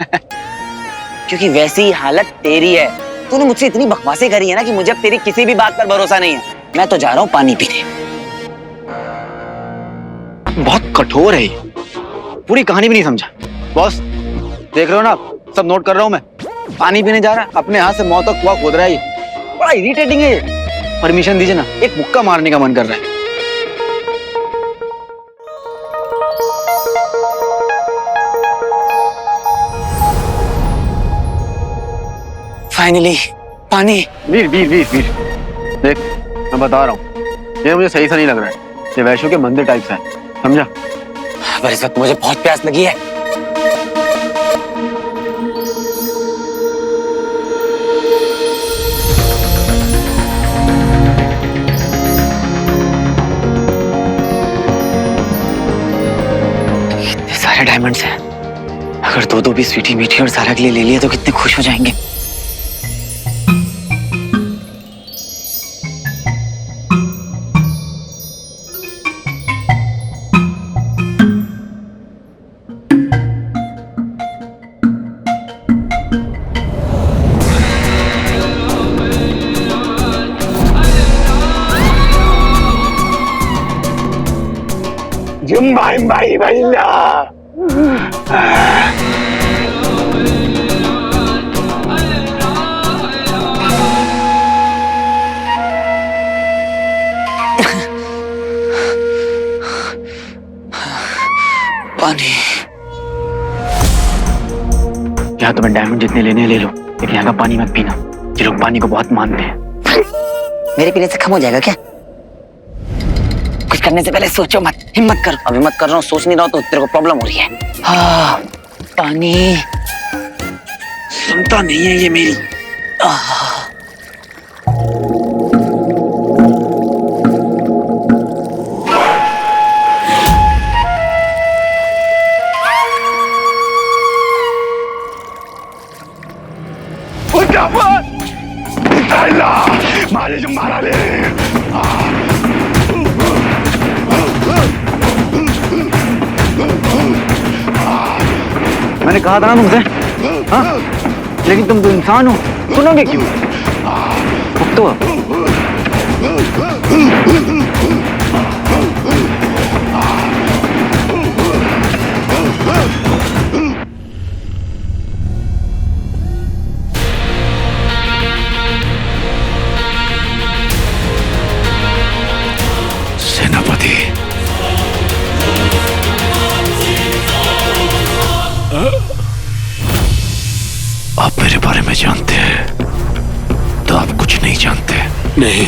क्योंकि वैसी ही हालत तेरी है। तूने मुझसे इतनी बकवासें करी है ना कि मुझे अब तेरी किसी भी बात पर भरोसा नहीं है। मैं तो जा रहा हूँ पानी पीने। बहुत कठोर है ये, पूरी कहानी भी नहीं समझा। बॉस देख रहे हो ना, सब नोट कर रहा हूँ मैं। पानी पीने जा रहा है, अपने हाथ से मौत तक कुआं खोद रहा है ये। बड़ा इरिटेटिंग है ये। परमिशन दीजिए ना, एक मुक्का मारने का मन कर रहा है। फाइनली पानी। वीर देख, मैं बता रहा हूँ, ये मुझे सही से नहीं लग रहा है। ये वैश्यों के मंदिर टाइप से है, समझा? पर इस वक्त मुझे बहुत प्यास लगी है। कितने सारे डायमंड्स हैं। अगर दो भी स्वीटी मीठी और सारा के लिए ले लिए तो कितने खुश हो जाएंगे। Jumbai पानी। यहाँ तुम्हें डायमंड जितने लेने हैं ले लो, लेकिन यहाँ का पानी मत पीना। ये लोग पानी को बहुत मानते हैं। मेरे पीने से कम हो जाएगा क्या? कुछ करने से पहले सोचो मत, हिम्मत करो। अभी मत कर रहा हूँ, सोच नहीं रहा हूँ तो तेरे को प्रॉब्लम हो रही है। हाँ, पानी सुनता नहीं है ये मेरी। मारे जो मारा ले। मैंने कहा था ना तुमसे, हाँ? लेकिन तुम तो इंसान हो, सुनोगे क्यों? तो सेनापति, आप मेरे बारे में जानते हैं तो आप कुछ नहीं जानते। नहीं,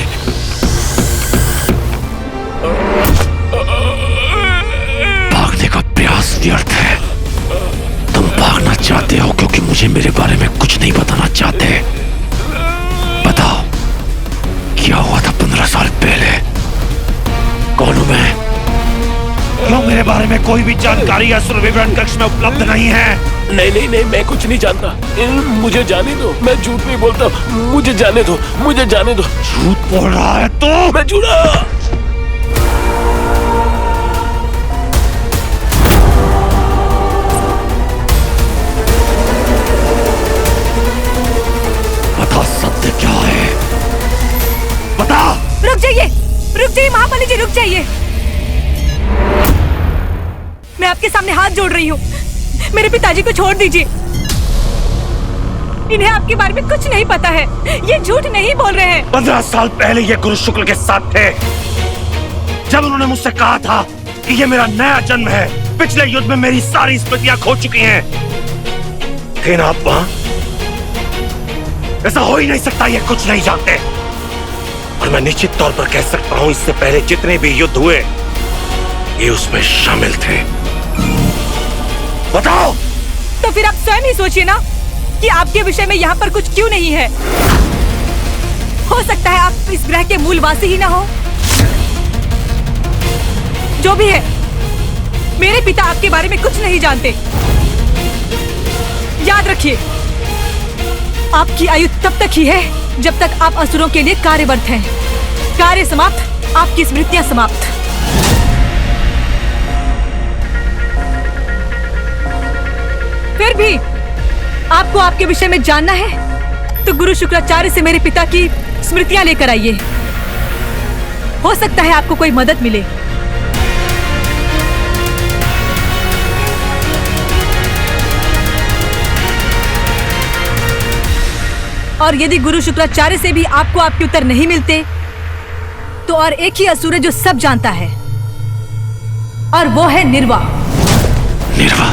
भागने का प्रयास व्यर्थ है। तुम भागना चाहते हो क्योंकि मुझे मेरे बारे में कुछ नहीं बताना चाहते। बताओ क्या हुआ था 15 साल पहले? कौन हूं मैं? क्यों मेरे बारे में कोई भी जानकारी असुर विवरण कक्ष में उपलब्ध नहीं है? नहीं नहीं नहीं, मैं कुछ नहीं जानता। मुझे जाने दो, मैं झूठ नहीं बोलता। मुझे जाने दो, मुझे जाने दो। झूठ बोल रहा है तो? मैं झूठा। बता सत्य क्या है? बता। रुक जाइए महाबली जी, रुक जाइए। मैं आपके सामने हाथ जोड़ रही हूँ, मेरे पिताजी को छोड़ दीजिए। इन्हें आपके बारे में कुछ नहीं पता है, ये झूठ नहीं बोल रहे हैं। 15 साल पहले ये गुरु शुक्ल के साथ थे, जब उन्होंने मुझसे कहा था कि ये मेरा नया जन्म है। पिछले युद्ध में मेरी सारी स्मृतियां खो चुकी हैं। थे ना आप वहां? ऐसा हो ही नहीं सकता, ये कुछ नहीं जानते। और मैं निश्चित तौर पर कह सकता हूं, इससे पहले जितने भी युद्ध हुए ये उसमें शामिल थे। बताओ। तो फिर आप स्वयं ही सोचिए ना कि आपके विषय में यहाँ पर कुछ क्यों नहीं है। हो सकता है आप इस ग्रह के मूलवासी ही ना हो। जो भी है, मेरे पिता आपके बारे में कुछ नहीं जानते। याद रखिए, आपकी आयु तब तक ही है जब तक आप असुरों के लिए कार्यरत हैं। कार्य समाप्त, आपकी स्मृतियां समाप्त। फिर भी आपको आपके विषय में जानना है तो गुरु शुक्राचार्य से मेरे पिता की स्मृतियां लेकर आइए। हो सकता है आपको कोई मदद मिले। और यदि गुरु शुक्राचार्य से भी आपको आपके उत्तर नहीं मिलते तो और एक ही असुर है जो सब जानता है, और वो है निर्वा। निर्वा?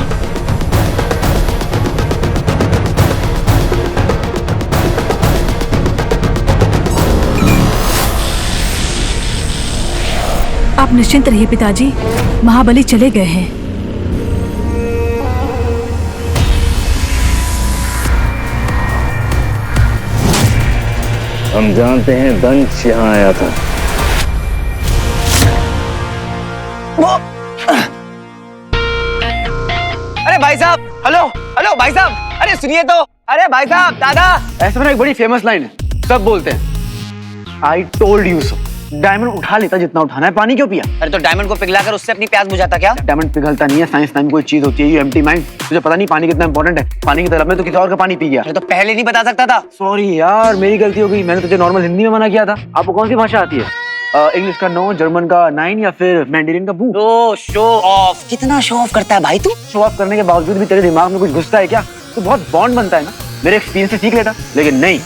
आप निश्चिंत रहिए पिताजी, महाबली चले गए हैं। हम जानते हैं दंश यहाँ आया था। अरे भाई साहब, हेलो हेलो भाई साहब, अरे सुनिए तो। अरे भाई साहब, दादा। ऐसे में एक बड़ी फेमस लाइन है, सब बोलते हैं, I told you so. Diamond उठा लेता जितना उठाना है, पानी क्यों पिया? अरे तो डायमंड को पिघलाकर उससे अपनी प्यास बुझाता क्या? डायमंड पिघलता नहीं है, साइंस नाम की कोई चीज होती है। यू एम्प्टी माइंड, तुझे पता नहीं पानी कितना इंपॉर्टेंट है। पानी की तरफ में तो किसी और का पानी पी गया। अरे तो पहले नहीं बता सकता था। सॉरी यार, मेरी गलती हो गई। मैंने तुझे नॉर्मल हिंदी में मना किया था। आपको कौन सी भाषा आती है? इंग्लिश का 9, जर्मन का 9 या फिर मैंडरिन का बू। तो शो ऑफ, कितना शो ऑफ करता है भाई तू? शो ऑफ करने के बावजूद भी तेरे दिमाग में कुछ घुसता है क्या? तो बहुत बॉन्ड बनता है ना, मेरे एक्सपीरियंस से सीख लेता। लेकिन नहीं,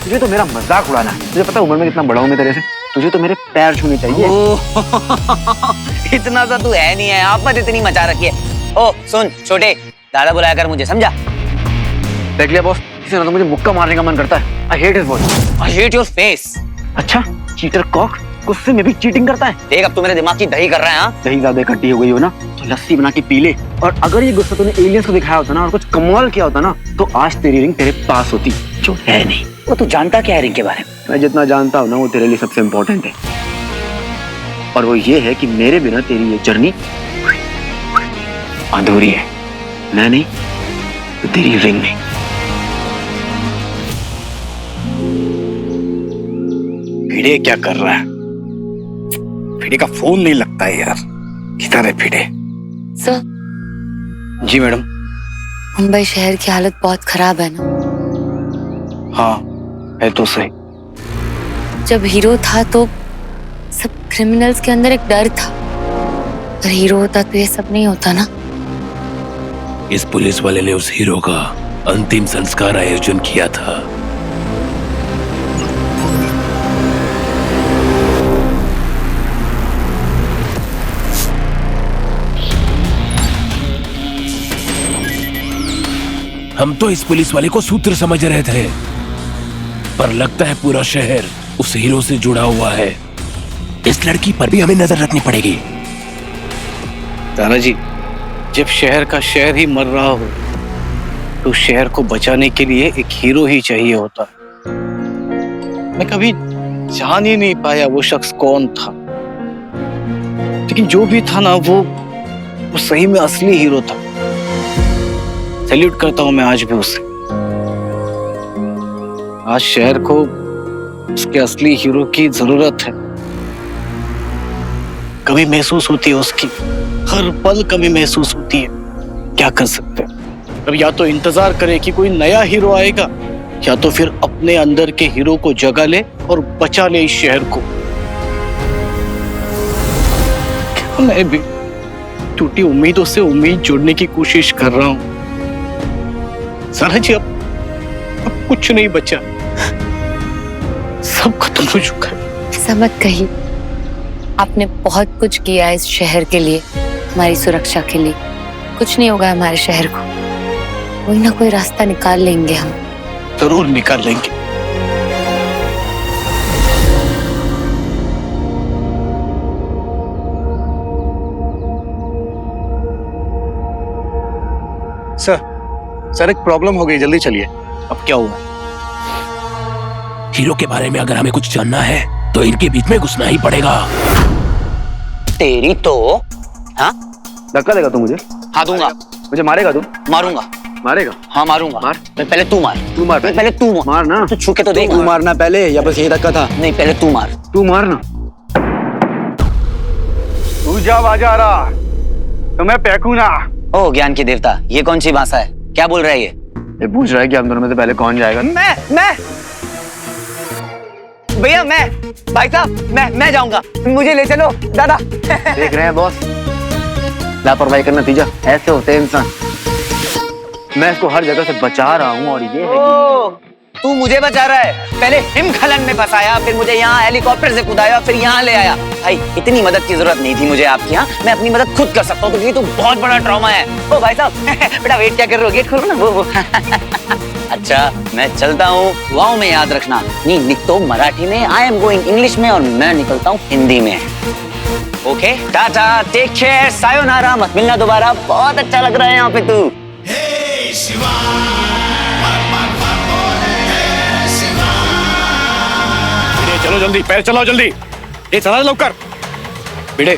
तुझे तो मेरा मजाक उड़ाना है। तुझे पता उम्र में कितना बड़ा हूं मैं तेरे से, तुझे तो मेरे पैर छूने चाहिए। इतना सा तू है नहीं है, आप मत इतनी मचा रखी है। ओ सुन छोटे, दादा बुलाया कर मुझे, समझा? देख लिया बॉस, किसी ने तो मुझे मुक्का मारने का मन करता है। I hate his voice, I hate your face. अच्छा, चीटर कॉक गुस्से में भी चीटिंग करता है। देख अब तू मेरे दिमाग की दही कर रहा है। हाँ दही ज्यादा इकट्ठी हो गई हो ना तो लस्सी बना के पी ले। और अगर ये गुस्सा तूने एलियंस को दिखाया होता ना और कुछ कमाल किया होता ना तो आज तेरी रिंग तेरे पास होती, जो है नहीं। वो तू जानता क्या है रिंग के बारे में? मैं जितना जानता हूँ ना वो तेरे लिए सबसे इम्पोर्टेंट है, और वो ये है कि मेरे बिना तेरी ये जर्नी अधूरी है। मैं नहीं तो तेरी रिंग नहीं। भिड़े क्या कर रहा है? भिड़े का फोन नहीं लगता है यार, किधर है भिड़े? सर, जी मैडम। मुंबई शहर की हालत बहुत खराब है ना? हाँ है तो सही। जब हीरो था तो सब क्रिमिनल्स के अंदर एक डर था, अगर हीरो होता तो ये सब नहीं होता ना। इस पुलिस वाले ने उस हीरो का अंतिम संस्कार आयोजन किया था। हम तो इस पुलिस वाले को सूत्र समझ रहे थे, पर लगता है पूरा शहर उस हीरो से जुड़ा हुआ है। इस लड़की पर भी हमें नजर रखनी पड़ेगी। तानाजी, जब शहर का शहर ही मर रहा हो तो शहर को बचाने के लिए एक हीरो ही चाहिए होता। मैं कभी जान ही नहीं पाया वो शख्स कौन था, लेकिन जो भी था ना वो सही में असली हीरो था। सैल्यूट करता हूं मैं आज भी उसे। आज शहर को उसके असली हीरो की जरूरत है। कमी महसूस होती है उसकी, हर पल कमी महसूस होती है। क्या कर सकते हैं? अब या तो इंतजार करे कि कोई नया हीरो आएगा, या तो फिर अपने अंदर के हीरो को जगा ले और बचा ले इस शहर को। मैं भी टूटी उम्मीदों से उम्मीद जोड़ने की कोशिश कर रहा हूं। सारा जी, अब कुछ नहीं बचा, सब खत्म हो चुका है। ऐसा मत कहिए, आपने बहुत कुछ किया इस शहर के लिए, हमारी सुरक्षा के लिए। कुछ नहीं होगा हमारे शहर को, कोई ना कोई रास्ता निकाल लेंगे हम। जरूर निकाल लेंगे। सर एक प्रॉब्लम हो गई, जल्दी चलिए। अब क्या हुआ? हीरो के बारे में अगर हमें कुछ जानना है तो इनके बीच में घुसना ही पड़ेगा। तेरी तो हाँ धक्का देगा तू मुझे? हाँ दूंगा। मुझे मारेगा तू? मारूंगा। मारेगा? हाँ मारूंगा। मार। पहले तू मार। तू मार पहले तू मार ना। तू छू के तो देख। तू मारना पहले या बस यही धक्का था? नहीं पहले तू मार। तू मारना। तू जा बाजा रहा तो मैं फेंकू ना। ओ ज्ञान की देवता, ये कौन सी भाषा है? क्या बोल रहा है ये पूछ रहा है कि हम दोनों में से पहले कौन जाएगा। मैं भैया, मैं भाई साहब, मैं जाऊंगा, मुझे ले चलो दादा। देख रहे हैं बॉस, लापरवाही का नतीजा ऐसे होते हैं इंसान। मैं इसको हर जगह से बचा रहा हूँ और ये है तू मुझे बचा रहा है। पहले हिमखलन में फंसाया, फिर मुझे यहाँ हेलीकॉप्टर से कूदाया, फिर यहाँ ले आया। भाई इतनी मदद की जरूरत नहीं थी मुझे आपकी। यहाँ मैं अपनी मदद खुद कर सकता हूँ, क्योंकि तो बहुत बड़ा ट्रॉमा है। ओ भाई साहब बेटा वेट क्या कर रहे हो, गेट खोलो ना। वो अच्छा मैं चलता हूँ, दुआओं में याद रखना। नहीं निकतो मराठी में, आई एम गोइंग इंग्लिश में, और मैं निकलता हूँ हिंदी में। Okay tata, take care, sayonara, मत मिलना दोबारा। बहुत अच्छा लग रहा है यहाँ पे तू। चलो जल्दी, पैर चलाओ जल्दी। ये चला लौकर। बेटे,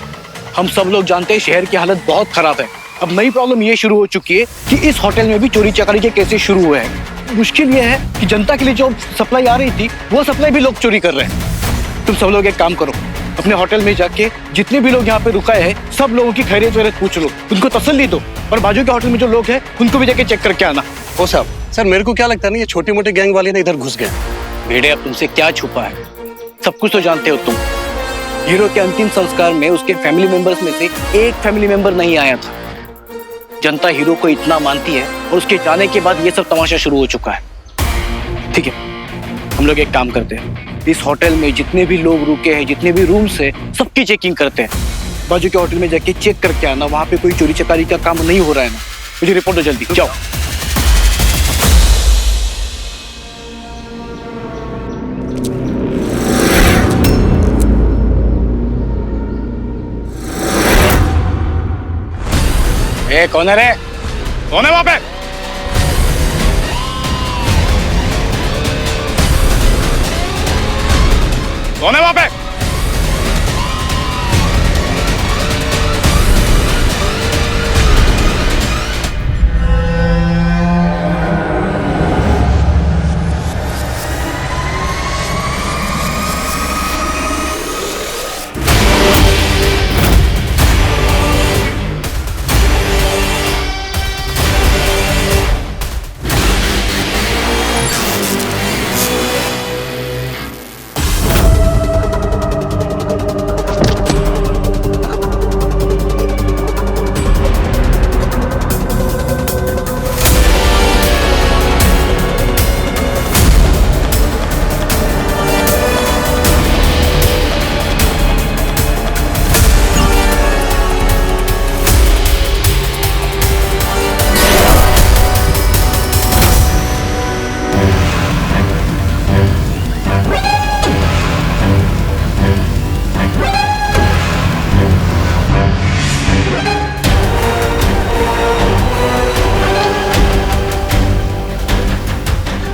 हम सब लोग जानते हैं शहर की हालत बहुत खराब है। अब नई प्रॉब्लम ये शुरू हो चुकी है कि इस होटल में भी चोरी चकारी के केसेस शुरू हुए हैं। मुश्किल ये है कि जनता के लिए जो सप्लाई आ रही थी वो सप्लाई भी लोग चोरी कर रहे हैं। तुम सब लोग एक काम करो, अपने होटल में जाके जितने भी लोग यहाँ पे रुकाए हैं सब लोगों की खैरियत वैरियत पूछ लो, उनको तसल्ली दो, और बाजू के होटल में जो लोग हैं उनको भी जाके चेक करके आना। ओ साहब, सर मेरे को क्या लगता है ना, ये छोटे मोटे गैंग वाले ना इधर घुस गए। बेटे अब तुमसे क्या छुपा है, सब कुछ तो जानते हो तुम। हीरो के अंतिम संस्कार में उसके फैमिली मेंबर्स में से एक फैमिली मेंबर नहीं आया था। जनता हीरो को इतना मानती है और उसके जाने के बाद ये सब तमाशा शुरू हो चुका है। ठीक है, हम लोग एक काम करते हैं, इस होटल में जितने भी लोग रुके हैं, जितने भी रूम्स है, सबकी चेकिंग करते हैं। बाजू के होटल में जाके चेक करके आना, वहां पे कोई चोरी चकारी का काम नहीं हो रहा है ना। मुझे रिपोर्ट दो जल्दी, जाओ। ए, कौन है रे? कौन है वहां पे? कौन है वहां पे?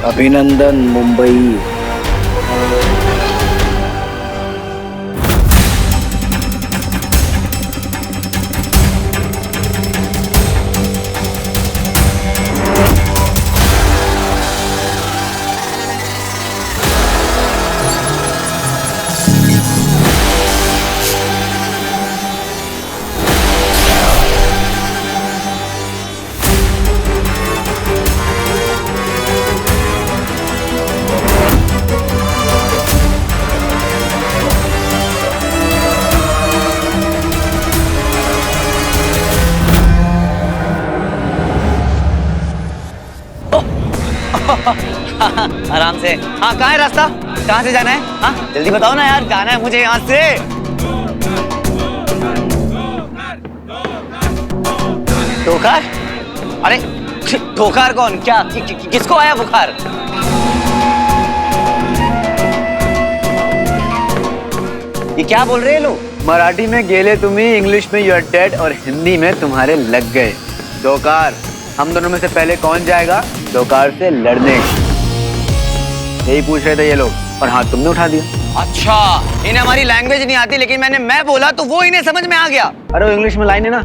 अभिनंदन मुंबई। आराम से। हाँ, कहाँ है रास्ता? कहाँ से जाना है? हाँ, जल्दी बताओ ना यार, जाना है मुझे यहाँ से। बुखार? अरे बुखार कौन? क्या किसको आया बुखार? ये क्या बोल रहे हैं लोग? मराठी में गेले तुम्ही, इंग्लिश में यू आर डेड और हिंदी में तुम्हारे लग गए। दोकार, हम दोनों में से पहले कौन जाएगा दोकार से लड़ने? यही पूछ रहे थे ये लोग और हाथ तुमने उठा दिया। अच्छा, इन्हें हमारी लैंग्वेज नहीं आती, लेकिन मैं बोला तो वो इन्हें समझ में आ गया। अरे वो इंग्लिश में लाइन है ना,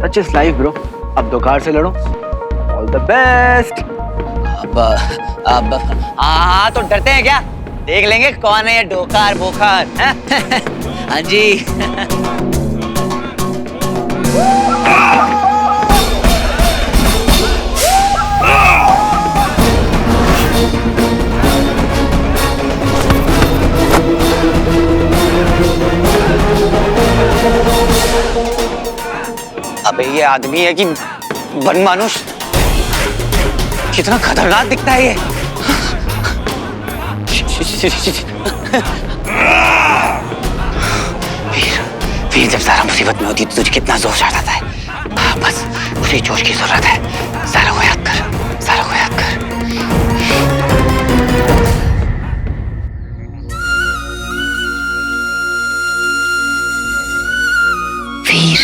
सच इज लाइफ ब्रो। अब दोकार से लड़ो, ऑल द बेस्ट। अब हाँ, तो डरते हैं क्या? देख लेंगे कौन है ये डोकार बोकार। हाँ जी। अबे ये आदमी है कि बनमानुष? कितना खतरनाक दिखता है ये। वीर, जब सारा मुसीबत में होती तो तुझे कितना जोश आता है। बस उसी जोश की जरूरत है। सारा को याद कर, सारा को याद कर। वीर,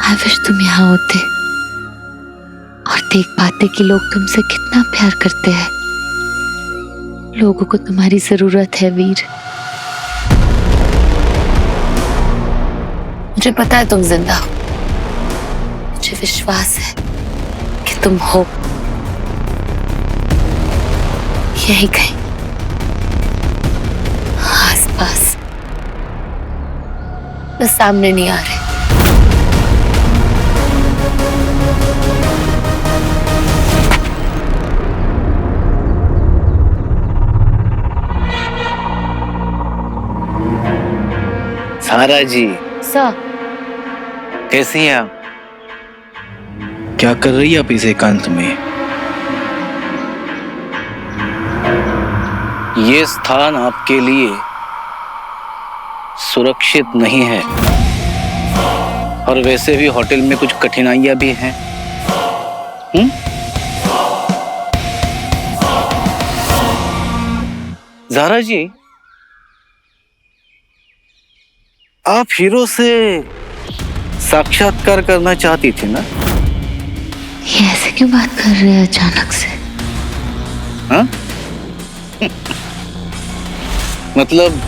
आई विश तुम यहाँ होते और देख पाते कि लोग तुमसे कितना प्यार करते हैं। लोगों को तुम्हारी जरूरत है वीर। मुझे पता है तुम जिंदा हो, मुझे विश्वास है कि तुम हो यही कहीं आसपास, बस सामने नहीं आ रहे। जारा जी, सर कैसी हैं आप? क्या कर रही है आप इस एकांत में? ये स्थान आपके लिए सुरक्षित नहीं है और वैसे भी होटल में कुछ कठिनाइयां भी हैं। जारा जी, आप हीरो से साक्षात्कार करना चाहती थी ना? ये ऐसे क्यों बात कर रहे हैं अचानक से? हाँ? मतलब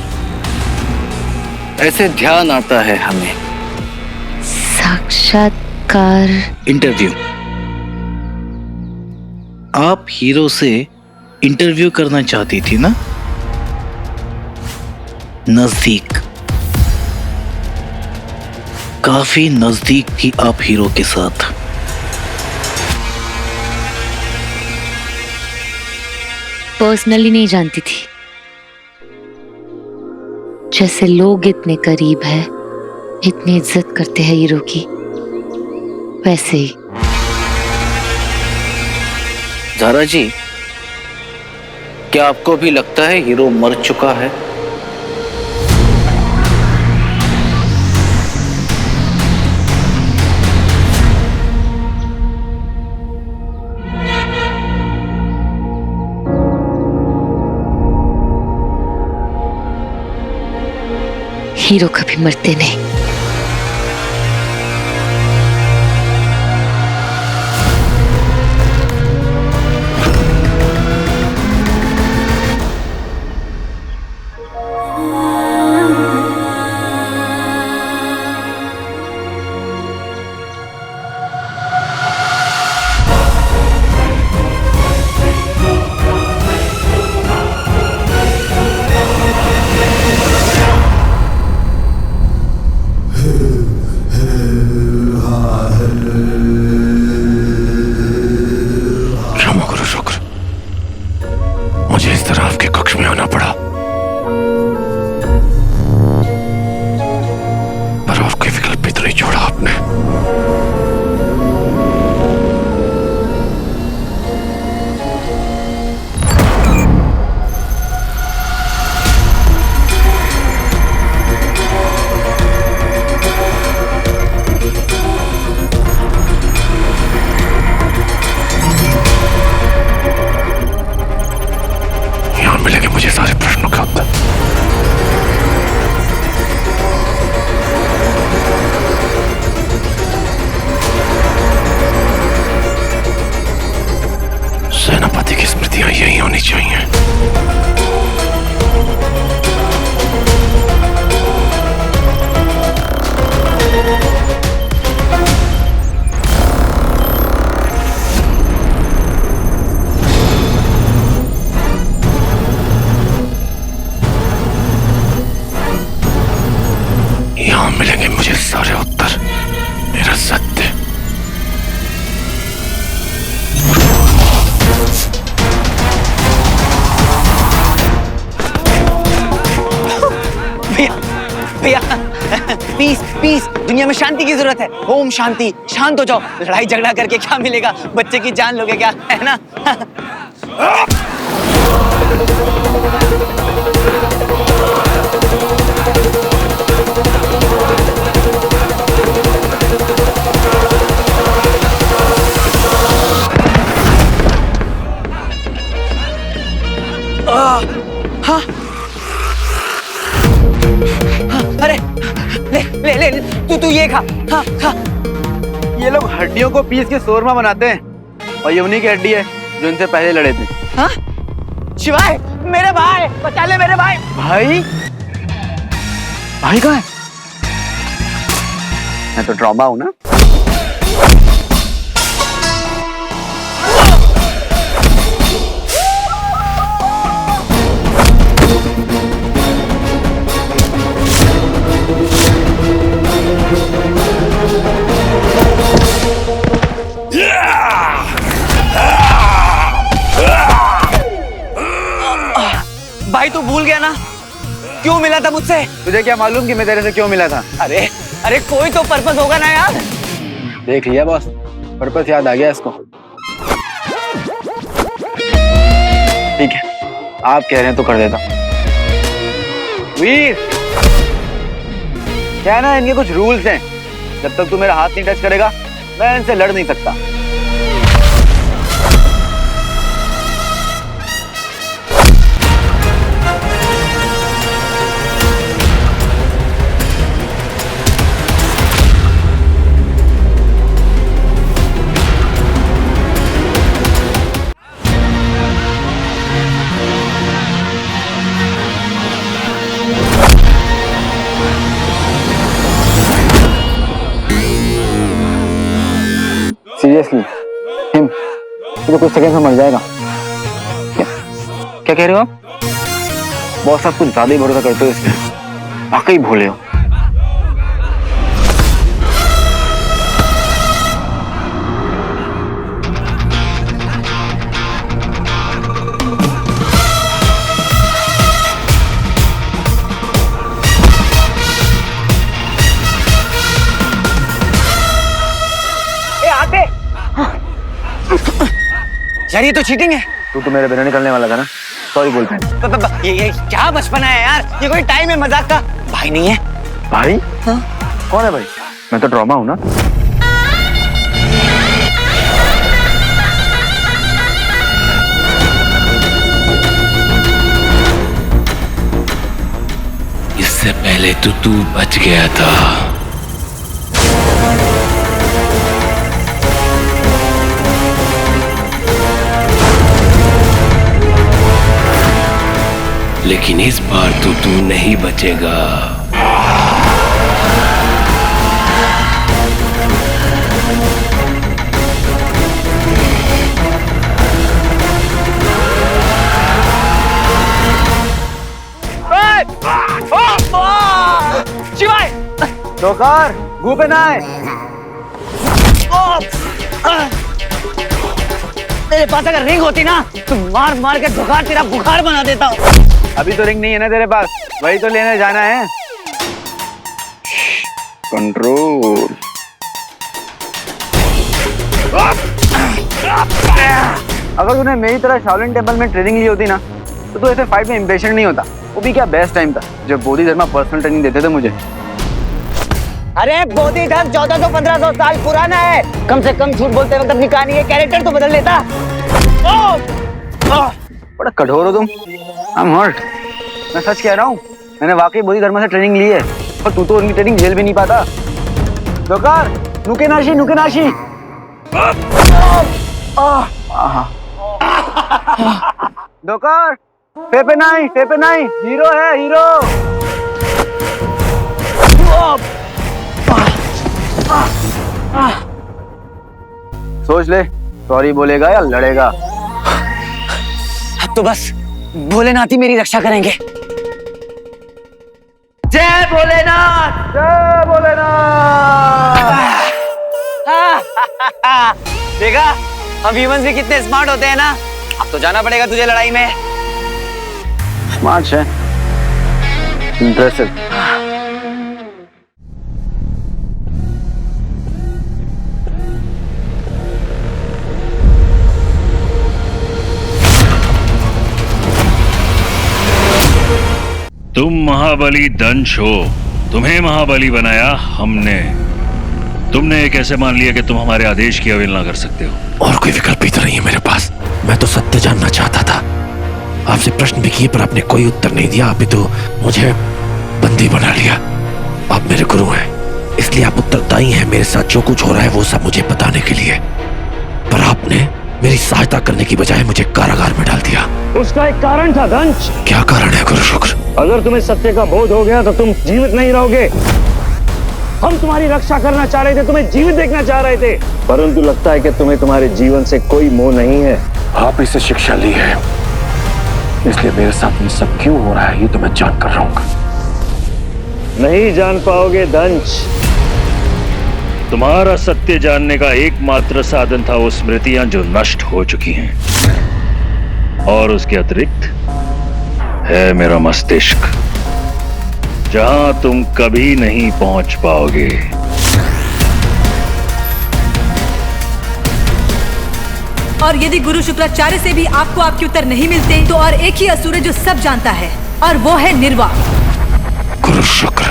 ऐसे ध्यान आता है हमें। साक्षात्कार? इंटरव्यू। आप हीरो से इंटरव्यू करना चाहती थी ना? नजदीक, काफी नजदीक थी आप हीरो के साथ। पर्सनली नहीं जानती थी, जैसे लोग इतने करीब है, इतनी इज्जत करते हैं हीरो की, वैसे ही। जारा जी, क्या आपको भी लगता है हीरो मर चुका है? हीरो कभी मरते नहीं। सेनापति की स्मृतियां यही होनी चाहिए। यहां मिलेंगे मुझे सारे उत्तर, मेरा सत्य। भैया पीस पीस, दुनिया में शांति की जरूरत है। ओम शांति, शांत हो जाओ। लड़ाई झगड़ा करके क्या मिलेगा? बच्चे की जान लोगे क्या, है ना? हाँ अरे ले ले ले, तू ये खा। हाँ खा। ये लोग हड्डियों को पीस के शोरमा बनाते हैं और ये उन्हीं की हड्डी है जो इनसे पहले लड़े थे। हाँ शिवाय, मेरे भाई, बचा ले मेरे भाई। भाई? भाई कहाँ है? मैं तो ट्रॉमा हूं ना। भाई तू भूल गया ना, क्यों मिला था मुझसे? तुझे क्या मालूम कि मैं तेरे से क्यों मिला था? अरे अरे कोई तो पर्पस होगा ना यार। देख लिया बॉस, पर्पस याद आ गया इसको। ठीक है, आप कह रहे हैं तो कर देता हूं। वीर, क्या है ना, इनके कुछ रूल्स हैं। जब तक तू मेरा हाथ नहीं टच करेगा मैं इनसे लड़ नहीं सकता। सीरियसली हिम, तो कुछ सेकंड में मर जाएगा। क्या कह रहे हो आप? बॉस आप कुछ ज्यादा ही भरोसा करते हो इस पे, वाकई भोले हो। यार ये तो चीटिंग है। तू तो मेरे बिना निकलने वाला था ना, सॉरी बोलते हैं। ये क्या बचपना है यार, ये कोई टाइम है मजाक का। भाई नहीं है। भाई? हाँ? कौन है भाई? मैं तो ट्रॉमा हूं ना। इससे पहले तो तू बच गया था। लेकिन इस बार तो तू नहीं बचेगा। शिवाय डोकर, मुंह पे ना आए। तेरे पास अगर रिंग होती ना तो मार मार के धोखार तेरा बुखार बना देता हूँ। अभी तो रिंग नहीं है ना तेरे पास, वही तो लेने जाना है। कंट्रोल। अगर तूने मेरी तरह शाओलिन टेम्पल में ट्रेनिंग ली होती ना तो तू ऐसे फाइट में इम्पेशेंट नहीं होता। वो भी क्या बेस्ट टाइम था जब बोधि धर्मा पर्सनल ट्रेनिंग देते थे मुझे। अरे बोधि धर्म 1400-1500 साल पुराना है। कम से कम झूठ बोलते वक्त अपनी कहानी के कैरेक्टर तो बदल लेता। बड़ा कठोर हो तुम। I am hurt. मैं सच कह रहा हूँ, मैंने वाकई बोधि धर्मा से ट्रेनिंग ली है और तू तो उनकी ट्रेनिंग झेल भी नहीं पाता। डोकर, नुके नाशी, नुके नाशी। डोकर, फेपे नहीं, हीरो है हीरो। सोच ले, सॉरी बोलेगा या लड़ेगा। अब तो बस भोलेनाथ ही मेरी रक्षा करेंगे। जय भोलेनाथ, जय भोलेनाथ। देखा, हम ह्यूमंस भी कितने स्मार्ट होते हैं ना। अब तो जाना पड़ेगा तुझे लड़ाई में। स्मार्ट है, इंप्रेसिव। तुम महाबली दंश हो, तुम्हें महाबली बनाया हमने। तुमने ये कैसे मान लिया कि तुम हमारे आदेश की अवहेलना कर सकते हो? और कोई विकल्प भी तो नहीं है मेरे पास। मैं तो सत्य जानना चाहता था। आपसे प्रश्न भी किए पर आपने कोई उत्तर नहीं दिया। आपने तो मुझे बंदी बना लिया। आप मेरे गुरु हैं, इसलिए आप उत्तरदायी हैं मेरे साथ जो कुछ हो रहा है वो सब मुझे बताने के लिए। पर आपने मेरी सहायता करने की बजाय मुझे कारागार में डाल दिया। उसका एक कारण था दंश। क्या कारण है गुरु शुक्र? अगर तुम्हें सत्य का बोध हो गया तो तुम जीवित नहीं रहोगे। हम तुम्हारी रक्षा करना चाह रहे थे, तुम्हें जीवित देखना चाह रहे थे, परंतु लगता है कि तुम्हें तुम्हारे जीवन से कोई मोह नहीं है। आप इसे शिक्षा ली है, इसलिए मेरे साथ ये सब क्यों हो रहा है ये तो मैं जान कर रहूंगा। नहीं जान पाओगे दंश। तुम्हारा सत्य जानने का एकमात्र साधन था वो स्मृतियां जो नष्ट हो चुकी हैं, और उसके अतिरिक्त है मेरा मस्तिष्क जहां तुम कभी नहीं पहुंच पाओगे। और यदि गुरु शुक्राचार्य से भी आपको आपके उत्तर नहीं मिलते तो और एक ही असुर है जो सब जानता है और वो है निर्वा। गुरु शुक्र,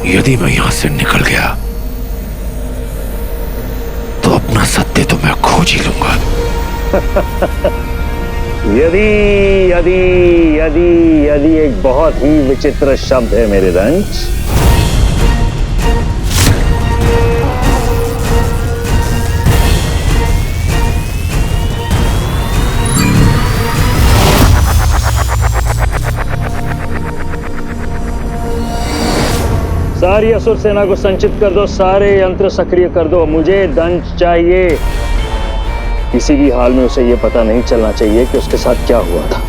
यदि मैं यहां से निकल गया तो अपना सत्य तो मैं खोज ही लूंगा। यदि यदि यदि यदि एक बहुत ही विचित्र शब्द है मेरे रंज। सारी असुर सेना को संचित कर दो, सारे यंत्र सक्रिय कर दो। मुझे दंश चाहिए। किसी भी हाल में उसे यह पता नहीं चलना चाहिए कि उसके साथ क्या हुआ था।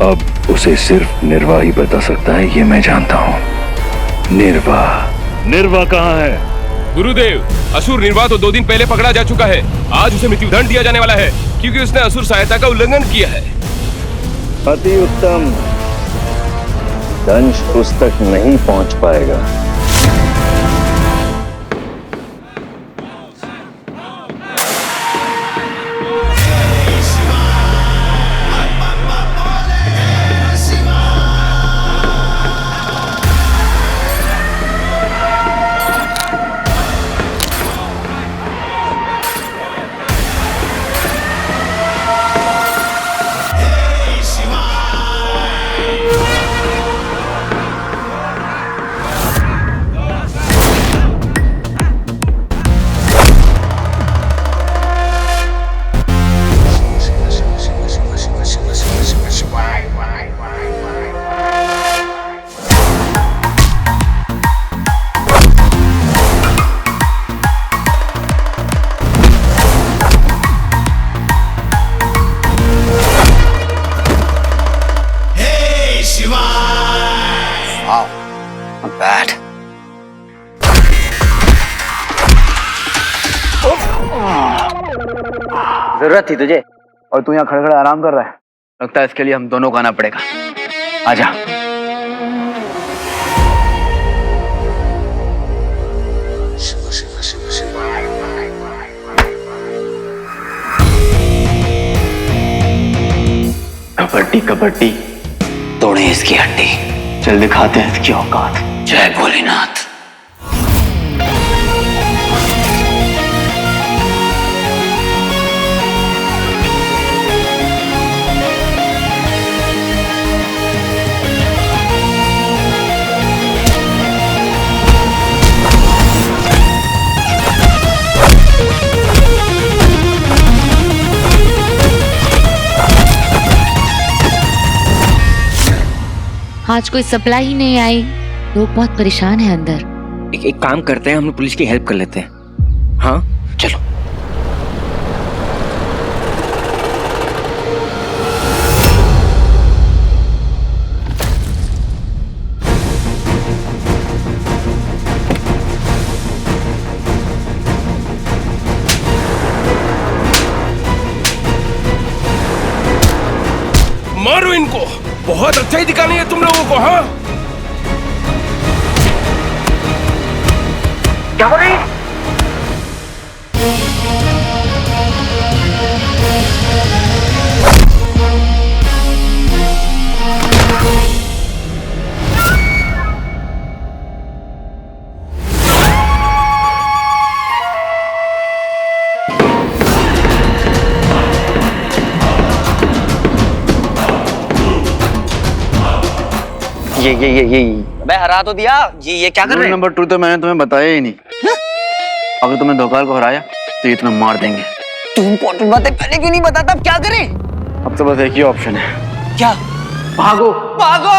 अब उसे सिर्फ निर्वा ही बता सकता है, ये मैं जानता हूं। निर्वा, निर्वा कहाँ है? गुरुदेव, असुर निर्वा तो 2 दिन पहले पकड़ा जा चुका है। आज उसे मृत्युदंड दिया जाने वाला है क्योंकि उसने असुर सहायता का उल्लंघन किया है। अति उत्तम। दंश उस तक नहीं पहुंच पाएगा। बैड। जरूरत थी तुझे और तू यहाँ खड़े खड़े आराम कर रहा है। लगता है इसके लिए हम दोनों को आना पड़ेगा। आजा। कबड्डी कबड्डी तोड़े इसकी हड्डी, चल दिखाते हैं इसकी औकात। जय भोलेनाथ। आज कोई सप्लाई ही नहीं आई, लोग बहुत परेशान हैं अंदर। एक काम करते हैं, हम लोग पुलिस की हेल्प कर लेते हैं। हाँ चलो। मारो इनको, बहुत अच्छा ही दिखानी है तुम लोगों को। हाँ क्या हो रही? ये अबे हरा तो दिया। ये क्या कर रहे हैं? नंबर 2 तो मैंने तुम्हें बताया ही नहीं। अगर तुमने धोखाल को हराया तो ये तुम्हें मार देंगे। तू इम्पोर्टेंट बातें पहले क्यों नहीं बताता? अब क्या करें? अब तो बस एक ही ऑप्शन है। क्या? भागो भागो।